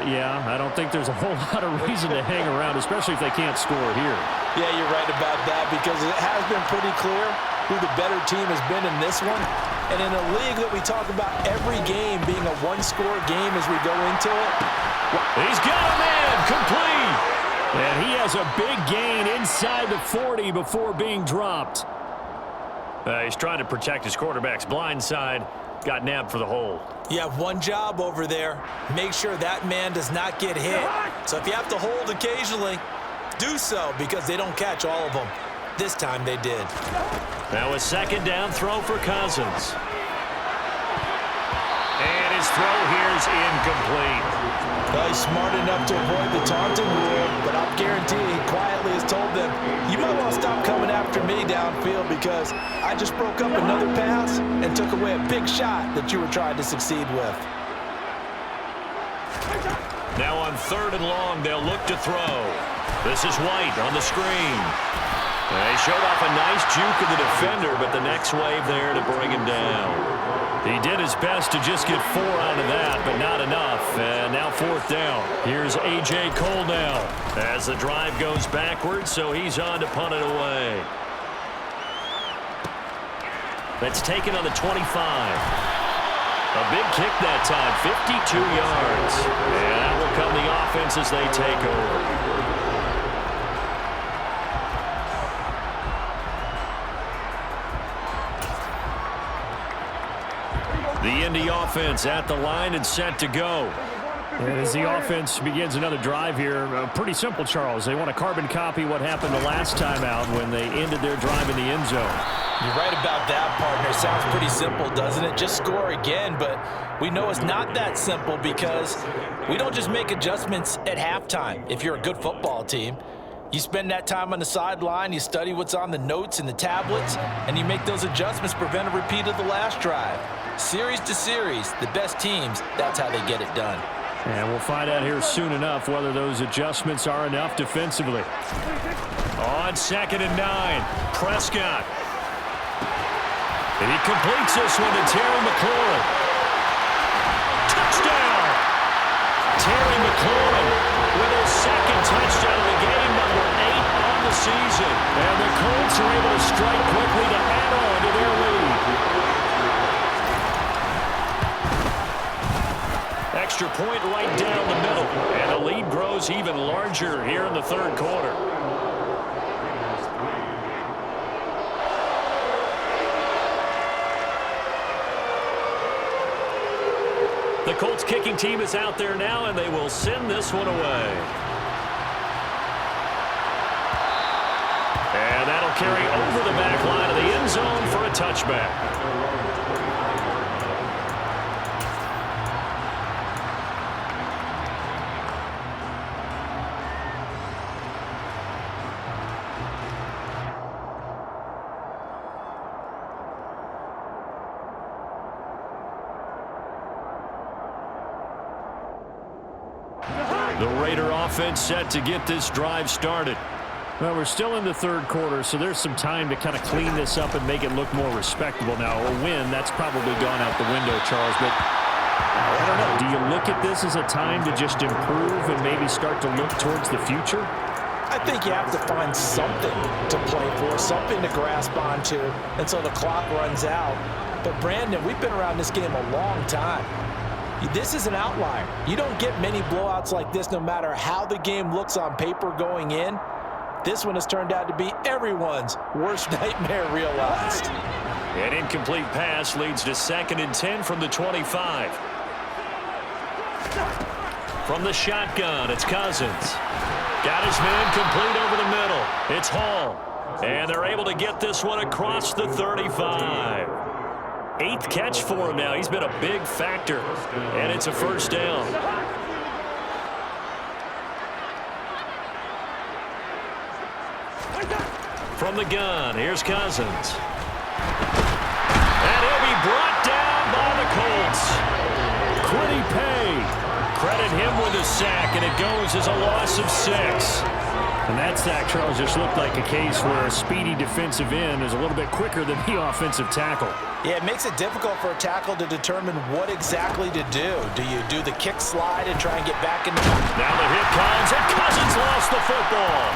Yeah, I don't think there's a whole lot of reason to hang around, especially if they can't score here. Yeah, you're right about that, because it has been pretty clear who the better team has been in this one. And in a league that we talk about every game being a one-score game as we go into it. He's got a man, complete. And he has a big gain inside the 40 before being dropped. He's trying to protect his quarterback's blind side. Got nabbed for the hole. You have one job over there. Make sure that man does not get hit. So if you have to hold occasionally, do so, because they don't catch all of them. This time they did. Now a 2nd down throw for Cousins. And his throw here is incomplete. Well, he's smart enough to avoid the taunting rule, but I'll guarantee he quietly has told them, you might want to stop coming after me downfield because I just broke up another pass and took away a big shot that you were trying to succeed with. Now on 3rd and long, they'll look to throw. This is White on the screen. He showed off a nice juke of the defender, but the next wave there to bring him down. He did his best to just get 4 out of that, but not enough. And now 4th down. Here's A.J. Cole now as the drive goes backwards, so he's on to punt it away. That's taken on the 25. A big kick that time, 52 yards. And that will come the offense as they take over. The Indy offense at the line and set to go. And as the offense begins another drive here, pretty simple, Charles. They want to carbon copy what happened the last time out when they ended their drive in the end zone. You're right about that, partner. Sounds pretty simple, doesn't it? Just score again, but we know it's not that simple because we don't just make adjustments at halftime if you're a good football team. You spend that time on the sideline, you study what's on the notes and the tablets, and you make those adjustments to prevent a repeat of the last drive. Series to series, the best teams, that's how they get it done. And we'll find out here soon enough whether those adjustments are enough defensively. On 2nd and 9, Prescott. And he completes this one to Terry McLaurin. Touchdown! Terry McLaurin with his 2nd touchdown of the game, number 8 on the season. And the Colts are able to strike quickly to add on to their lead. Extra point right down the middle. And the lead grows even larger here in the 3rd quarter. The Colts kicking team is out there now, and they will send this one away. And that'll carry over the back line of the end zone for a touchback. The Raider offense set to get this drive started. Well, we're still in the third quarter, so there's some time to kind of clean this up and make it look more respectable now. A win, that's probably gone out the window, Charles, but I don't know. Do you look at this as a time to just improve and maybe start to look towards the future? I think you have to find something to play for, something to grasp onto until the clock runs out. But, Brandon, we've been around this game a long time. This is an outlier. You don't get many blowouts like this no matter how the game looks on paper going in. This one has turned out to be everyone's worst nightmare realized. An incomplete pass leads to 2nd and 10 from the 25. From the shotgun, it's Cousins. Got his man complete over the middle. It's Hall. And they're able to get this one across the 35. 8th catch for him now. He's been a big factor. And it's a first down. From the gun, here's Cousins. And he'll be brought down by the Colts. Quiddy Pay. Credit him with a sack, and it goes as a loss of 6. And that sack, Charles, just looked like a case where a speedy defensive end is a little bit quicker than the offensive tackle. Yeah, it makes it difficult for a tackle to determine what exactly to do. Do you do the kick slide and try and get back in the... Now the hit comes, and Cousins lost the football.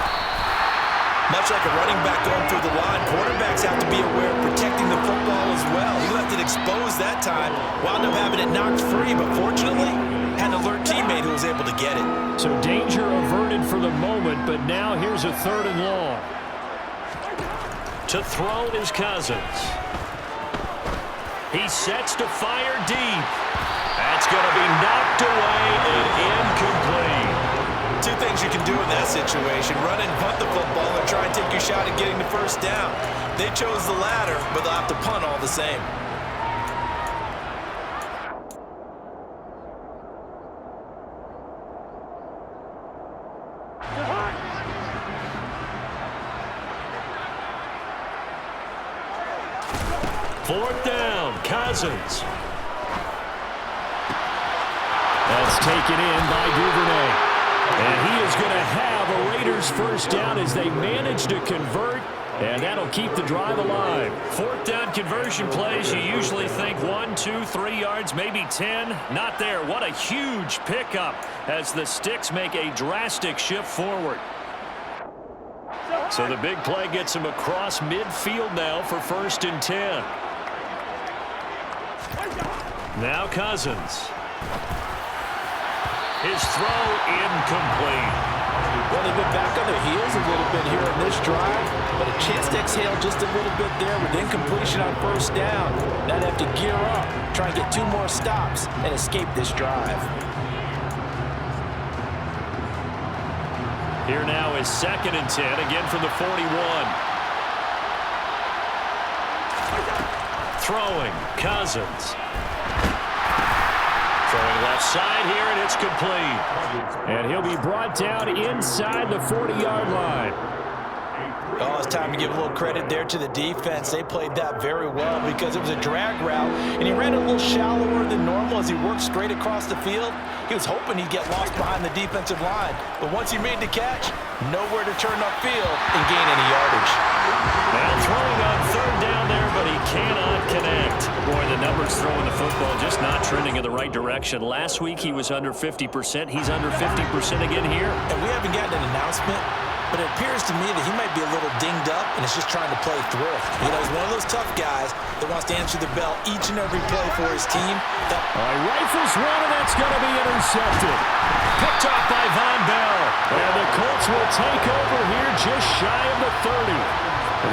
Much like a running back going through the line, quarterbacks have to be aware of protecting the football as well. He left it exposed that time, wound up having it knocked free, but fortunately, had an alert teammate who was able to get it. So danger averted for the moment, but now here's a 3rd and long. To throw is Cousins. He sets to fire deep. That's going to be knocked away and incomplete. 2 things you can do in that situation: run and punt the football and try and take your shot at getting the first down. They chose the latter, but they'll have to punt all the same. Fourth down, Cousins. That's taken in by Duvernay. And he is going to have a Raiders first down as they manage to convert, and that'll keep the drive alive. 4th down conversion plays, you usually think 1, 2, 3 yards, maybe 10. Not there. What a huge pickup as the Sticks make a drastic shift forward. So the big play gets him across midfield now for 1st and 10. Now Cousins. His throw incomplete. Well, they've been back on their heels a little bit here in this drive, but a chance to exhale just a little bit there with incompletion on 1st down. Now they have to gear up, try and get 2 more stops and escape this drive. Here now is 2nd and 10, again from the 41. Throwing, Cousins. Throwing left side here, and it's complete. And he'll be brought down inside the 40-yard line. Oh, it's time to give a little credit there to the defense. They played that very well because it was a drag route, and he ran a little shallower than normal as he worked straight across the field. He was hoping he'd get lost behind the defensive line, but once he made the catch, nowhere to turn upfield and gain any yardage. Now throwing on 3rd down there, but he cannot connect. Boy, the numbers throwing the football just not trending in the right direction. Last week he was under 50%. He's under 50% again here. And we haven't gotten an announcement, but it appears to me that he might be a little dinged up and is just trying to play through. You know, he's one of those tough guys that wants to answer the bell each and every play for his team. Rifles one, and that's going to be intercepted. Picked off by Von Bell. And the Colts will take over here just shy of the 30.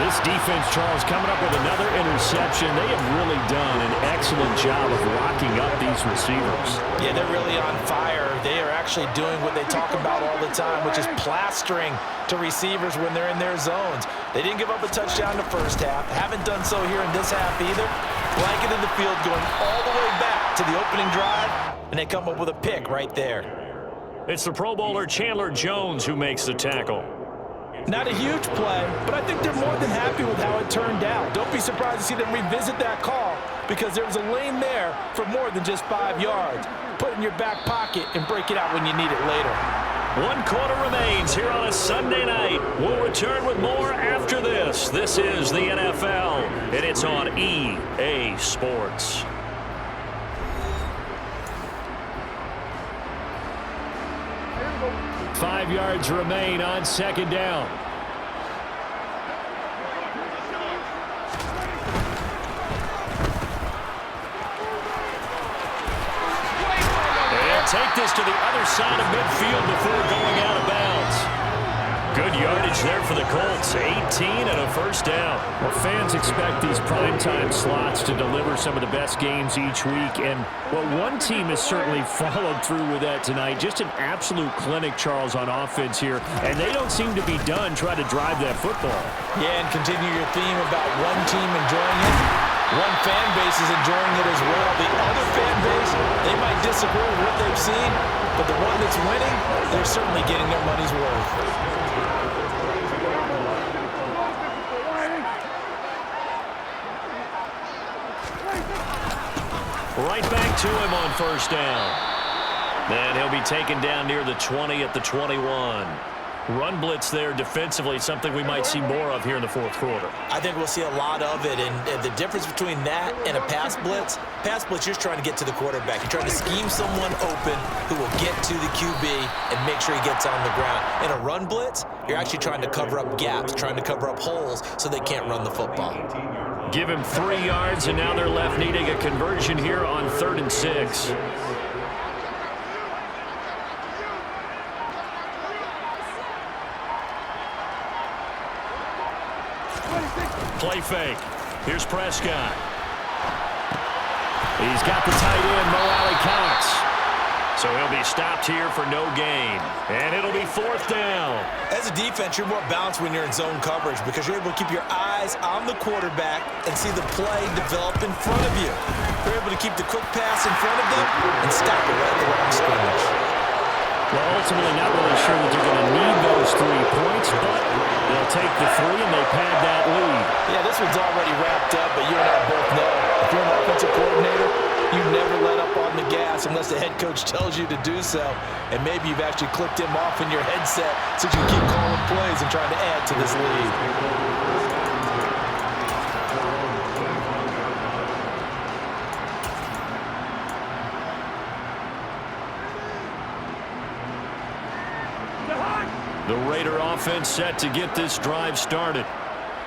This defense, Charles, coming up with another interception. They have really done an excellent job of locking up these receivers. Yeah, they're really on fire. They are actually doing what they talk about all the time, which is plastering to receivers when they're in their zones. They didn't give up a touchdown in the 1st half. Haven't done so here in this half either. Blanket in the field going all the way back to the opening drive, and they come up with a pick right there. It's the Pro Bowler Chandler Jones who makes the tackle. Not a huge play, but I think they're more than happy with how it turned out. Don't be surprised to see them revisit that call because there was a lane there for more than just 5 yards. Put it in your back pocket and break it out when you need it later. 1 quarter remains here on a Sunday night. We'll return with more after this. This is the NFL, and it's on EA Sports. Go. 5 yards remain on second down. Take this to the other side of midfield before going out of bounds. Good yardage there for the Colts. 18 and a first down. Well, fans expect these primetime slots to deliver some of the best games each week. And, well, one team has certainly followed through with that tonight. Just an absolute clinic, Charles, on offense here. And they don't seem to be done trying to drive that football. Yeah, and continue your theme about one team enjoying it. One fan base is enjoying it as well. The other fan base, they might disagree with what they've seen, but the one that's winning, they're certainly getting their money's worth. Right back to him on first down. And he'll be taken down near the 20 at the 21. Run blitz there defensively, something we might see more of here in the fourth quarter. I think we'll see a lot of it, and the difference between that and a pass blitz, you're trying to get to the quarterback. You're trying to scheme someone open who will get to the QB and make sure he gets on the ground. In a run blitz, you're actually trying to cover up gaps, trying to cover up holes so they can't run the football. Give him 3 yards, and now they're left needing a conversion here on 3rd and 6. Play fake. Here's Prescott. He's got the tight end, Mo Alley-Cox. So he'll be stopped here for no gain. And it'll be 4th down. As a defense, you're more balanced when you're in zone coverage because you're able to keep your eyes on the quarterback and see the play develop in front of you. You're able to keep the quick pass in front of them and stop it right at the line of scrimmage. Well, ultimately not really sure that they're going to need those 3 points, but they'll take the 3 and they pad that lead. Yeah, this one's already wrapped up, but you and I both know if you're an offensive coordinator, you never let up on the gas unless the head coach tells you to do so. And maybe you've actually clicked him off in your headset so you can keep calling plays and trying to add to this lead. The Raider offense set to get this drive started.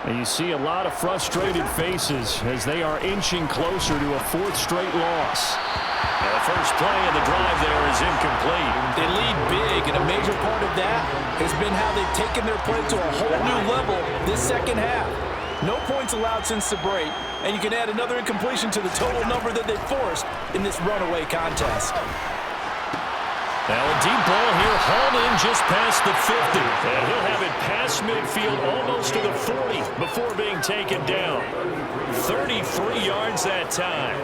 And you see a lot of frustrated faces as they are inching closer to a 4th straight loss. And the first play of the drive there is incomplete. They lead big, and a major part of that has been how they've taken their play to a whole new level this second half. No points allowed since the break, and you can add another incompletion to the total number that they forced in this runaway contest. Now a deep ball here, hauled in just past the 50. And he'll have it past midfield almost to the 40 before being taken down. 33 yards that time.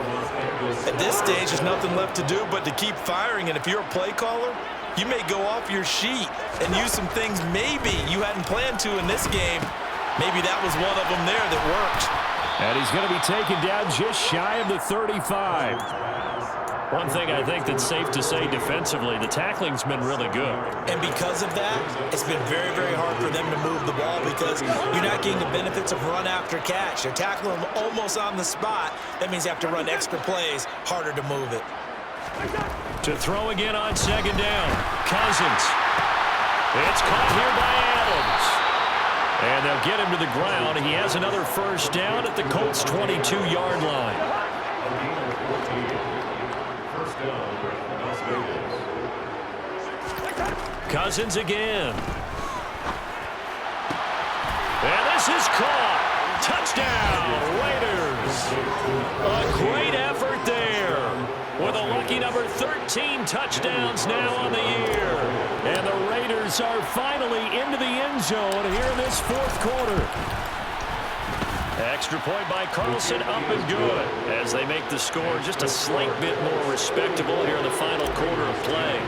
At this stage, there's nothing left to do but to keep firing. And if you're a play caller, you may go off your sheet and use some things maybe you hadn't planned to in this game. Maybe that was one of them there that worked. And he's going to be taken down just shy of the 35. One thing I think that's safe to say defensively, the tackling's been really good. And because of that, it's been very, very hard for them to move the ball because you're not getting the benefits of run after catch. They're tackling them almost on the spot. That means you have to run extra plays, harder to move it. To throw again on second down, Cousins. It's caught here by Adams. And they'll get him to the ground. He has another first down at the Colts' 22-yard line. Cousins again. And this is caught. Touchdown, Raiders. A great effort there. With a lucky number 13 touchdowns now on the year. And the Raiders are finally into the end zone here in this 4th quarter. Extra point by Carlson, up and good. As they make the score just a slight bit more respectable here in the final quarter of play.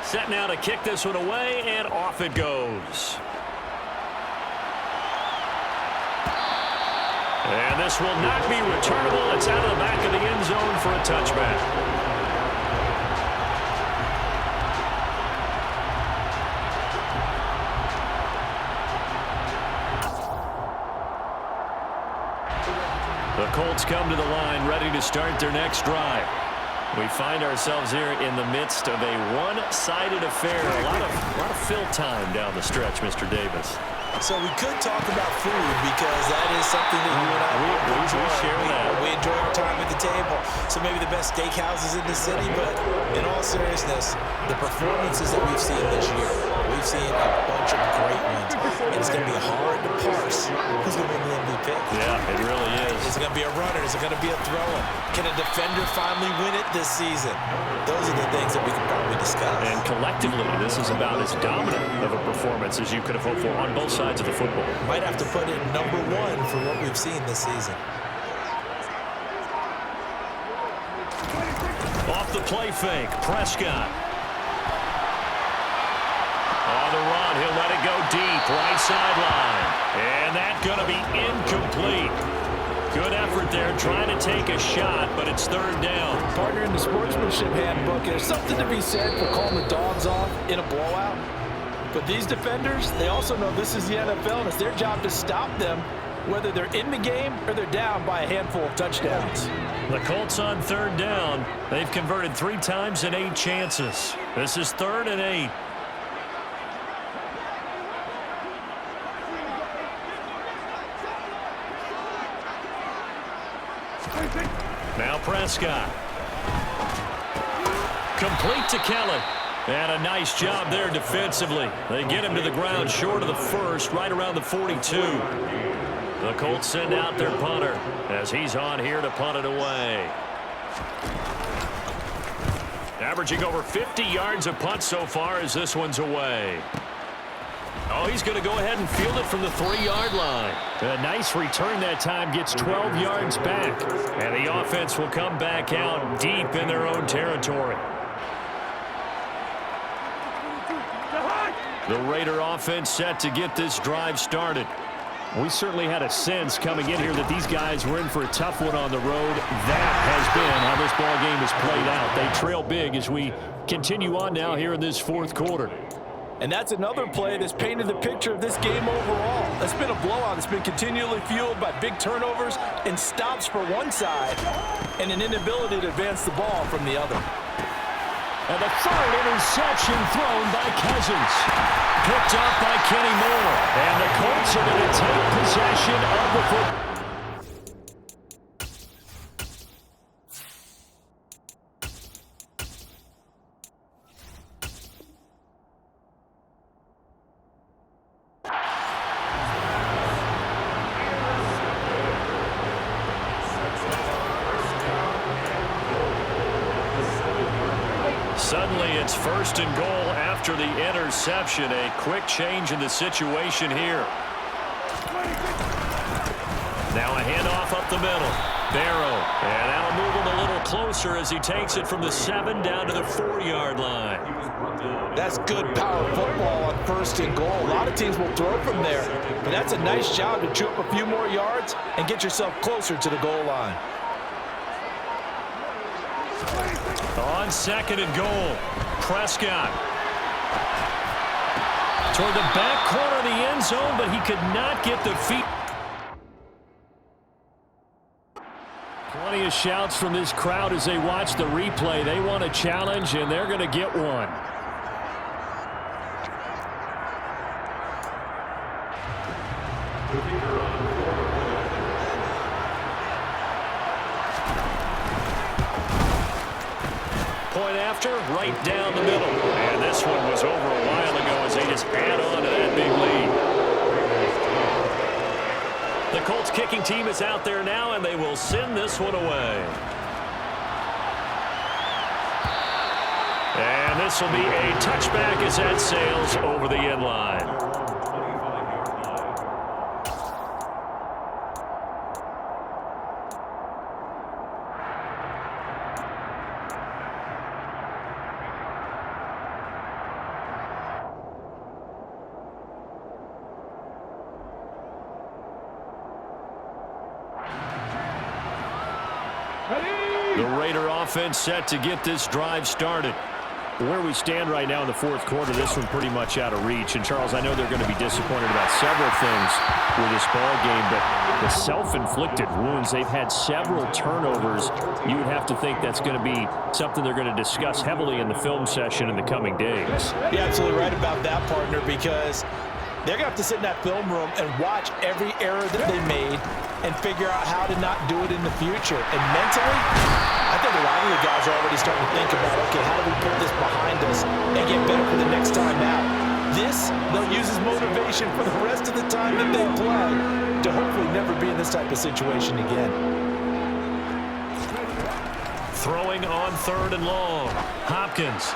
Set now to kick this one away, and off it goes. And this will not be returnable. It's out of the back of the end zone for a touchback. The Colts come to the line, ready to start their next drive. We find ourselves here in the midst of a one-sided affair. A lot of fill time down the stretch, Mr. Davis. So we could talk about food because that is something that you and I enjoy. We share that. We enjoy our time at the table. So maybe the best steakhouses in the city, but in all seriousness, the performances that we've seen this year, we've seen a bunch of great ones. And it's going to be hard to parse who's going to win the MVP. Yeah, it really is. Is it going to be a runner? Is it going to be a thrower? Can a defender finally win it this season? Those are the things that we can probably discuss. And collectively, this is about as dominant of a performance as you could have hoped for on both sides of the football. Might have to put it number one for what we've seen this season. Off the play fake, Prescott. On the run, he'll let it go deep, right sideline. And that's going to be incomplete. Good effort there, trying to take a shot, but it's third down. Partner, in the sportsmanship handbook, there's something to be said for calling the dogs off in a blowout. But these defenders, they also know this is the NFL, and it's their job to stop them, whether they're in the game or they're down by a handful of touchdowns. The Colts on third down. They've converted 3 times in 8 chances. This is 3rd and 8. Now Prescott. Complete to Kelly. And a nice job there defensively. They get him to the ground short of the first, right around the 42. The Colts send out their punter as he's on here to punt it away. Averaging over 50 yards a punt so far as this one's away. Oh, he's going to go ahead and field it from the 3-yard line. A nice return that time, gets 12 yards back. And the offense will come back out deep in their own territory. The Raider offense set to get this drive started. We certainly had a sense coming in here that these guys were in for a tough one on the road. That has been how this ball game has played out. They trail big as we continue on now here in this 4th quarter. And that's another play that's painted the picture of this game overall. That's been a blowout. It's been continually fueled by big turnovers and stops for one side and an inability to advance the ball from the other. And the 3rd interception thrown by Cousins. Picked off by Kenny Moore. And the Colts are going to take possession of the football. Suddenly it's 1st and goal after the interception. A quick change in the situation here. Now a handoff up the middle. Barrow. And that'll move him a little closer as he takes it from the 7 down to the 4-yard line. That's good power football on 1st and goal. A lot of teams will throw from there, but that's a nice job to chew up a few more yards and get yourself closer to the goal line. On 2nd and goal, Prescott. Toward the back corner of the end zone, but he could not get the feet. Plenty of shouts from this crowd as they watch the replay. They want a challenge, and they're going to get one. Point after, right down the middle. And this one was over a while ago as they just add on to that big lead. The Colts kicking team is out there now, and they will send this one away. And this will be a touchback as that sails over the end line. The Raider offense set to get this drive started. Where we stand right now in the fourth quarter, this one pretty much out of reach. And, Charles, I know they're going to be disappointed about several things with this ball game, but the self-inflicted wounds, they've had several turnovers. You would have to think that's going to be something they're going to discuss heavily in the film session in the coming days. You're absolutely right about that, partner, because they're going to have to sit in that film room and watch every error that they made and figure out how to not do it in the future. And mentally, I think a lot of the guys are already starting to think about, okay, how do we put this behind us and get better for the next time out? This, they'll use as motivation for the rest of the time that they play to hopefully never be in this type of situation again. Throwing on 3rd and long. Hopkins.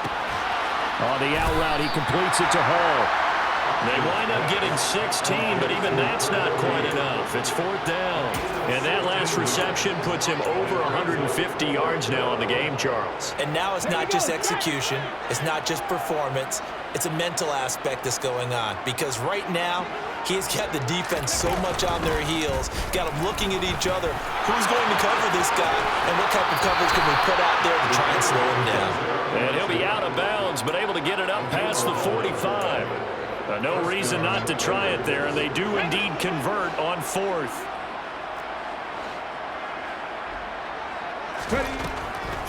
On the out route, he completes it to Hall. They wind up getting 16, but even that's not quite enough. It's 4th down. And that last reception puts him over 150 yards now on the game, Charles. And now it's not just execution. It's not just performance. It's a mental aspect that's going on. Because right now, he's got the defense so much on their heels, got them looking at each other. Who's going to cover this guy? And what type of coverage can we put out there to try and slow him down? And he'll be out of bounds, but able to get it up past the 45. No reason not to try it there, and they do indeed convert on 4th.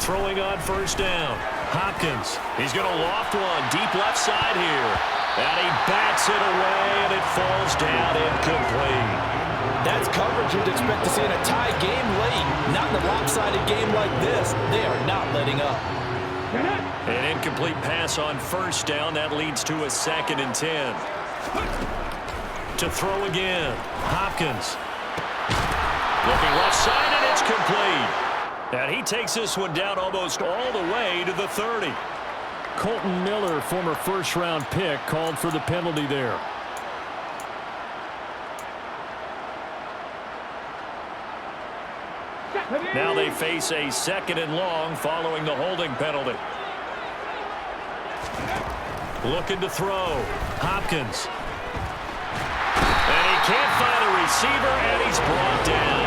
Throwing on 1st down. Hopkins. He's going to loft one deep left side here. And he bats it away, and it falls down incomplete. That's coverage you'd expect to see in a tie game late. Not in a lopsided game like this. They are not letting up. An incomplete pass on 1st down. That leads to a 2nd and 10. To throw again. Hopkins. Looking left side, and it's complete. And he takes this one down almost all the way to the 30. Colton Miller, former first-round pick, called for the penalty there. Now they face a 2nd and long following the holding penalty. Looking to throw. Hopkins. And he can't find a receiver, and he's brought down.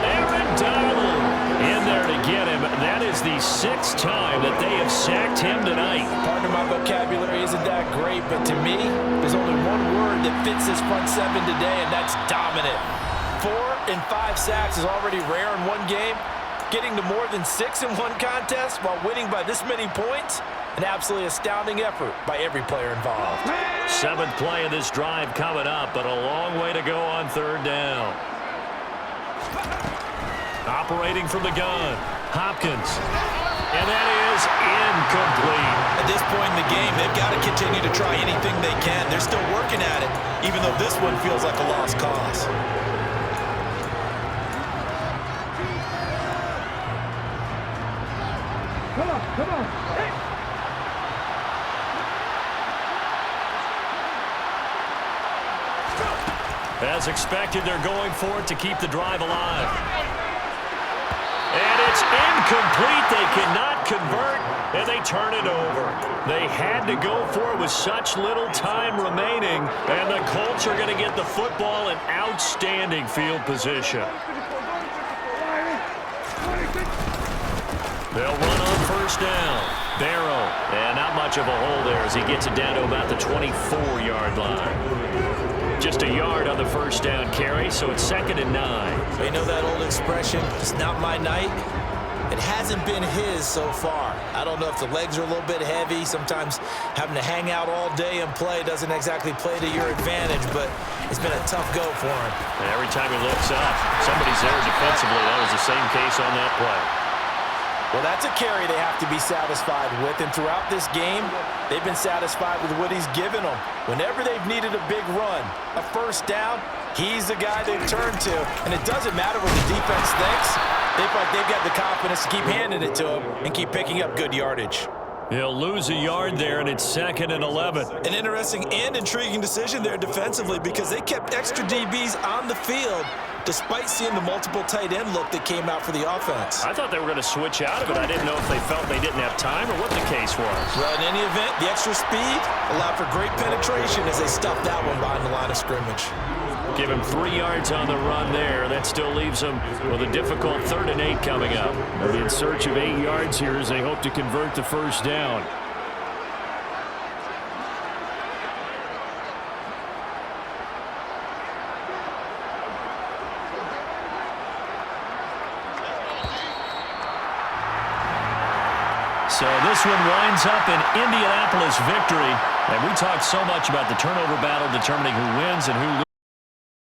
Aaron Donald in there to get him. That is the 6th time that they have sacked him tonight. Partner, my vocabulary isn't that great, but to me, there's only one word that fits this front seven today, and that's dominant. 4 and 5 sacks is already rare in one game. Getting to more than 6 in one contest while winning by this many points, an absolutely astounding effort by every player involved. 7th play of this drive coming up, but a long way to go on 3rd down. Operating from the gun, Hopkins. And that is incomplete. At this point in the game, they've got to continue to try anything they can. They're still working at it, even though this one feels like a lost cause. Come on. Hey. As expected, they're going for it to keep the drive alive. And it's incomplete. They cannot convert, and they turn it over. They had to go for it with such little time remaining, and the Colts are going to get the football in outstanding field position. They'll run on 1st down. Barrow, and not much of a hole there as he gets it down to about the 24-yard line. Just a yard on the 1st down carry, so it's 2nd and 9. You know that old expression, it's not my night? It hasn't been his so far. I don't know if the legs are a little bit heavy. Sometimes having to hang out all day and play doesn't exactly play to your advantage, but it's been a tough go for him. And every time he looks up, somebody's there defensively. That was the same case on that play. Well, that's a carry they have to be satisfied with, and throughout this game, they've been satisfied with what he's given them. Whenever they've needed a big run, a 1st down, he's the guy they've turned to, and it doesn't matter what the defense thinks. They feel like they've got the confidence to keep handing it to him and keep picking up good yardage. He'll lose a yard there, and it's 2nd and 11. An interesting and intriguing decision there defensively because they kept extra DBs on the field despite seeing the multiple tight end look that came out for the offense. I thought they were going to switch out of it. I didn't know if they felt they didn't have time or what the case was. Well, in any event, the extra speed allowed for great penetration as they stuffed that one behind the line of scrimmage. Give him 3 yards on the run there. That still leaves him with a difficult 3rd and 8 coming up. They'll be in search of 8 yards here as they hope to convert the first down. So this one winds up an Indianapolis victory. And we talked so much about the turnover battle determining who wins and who loses.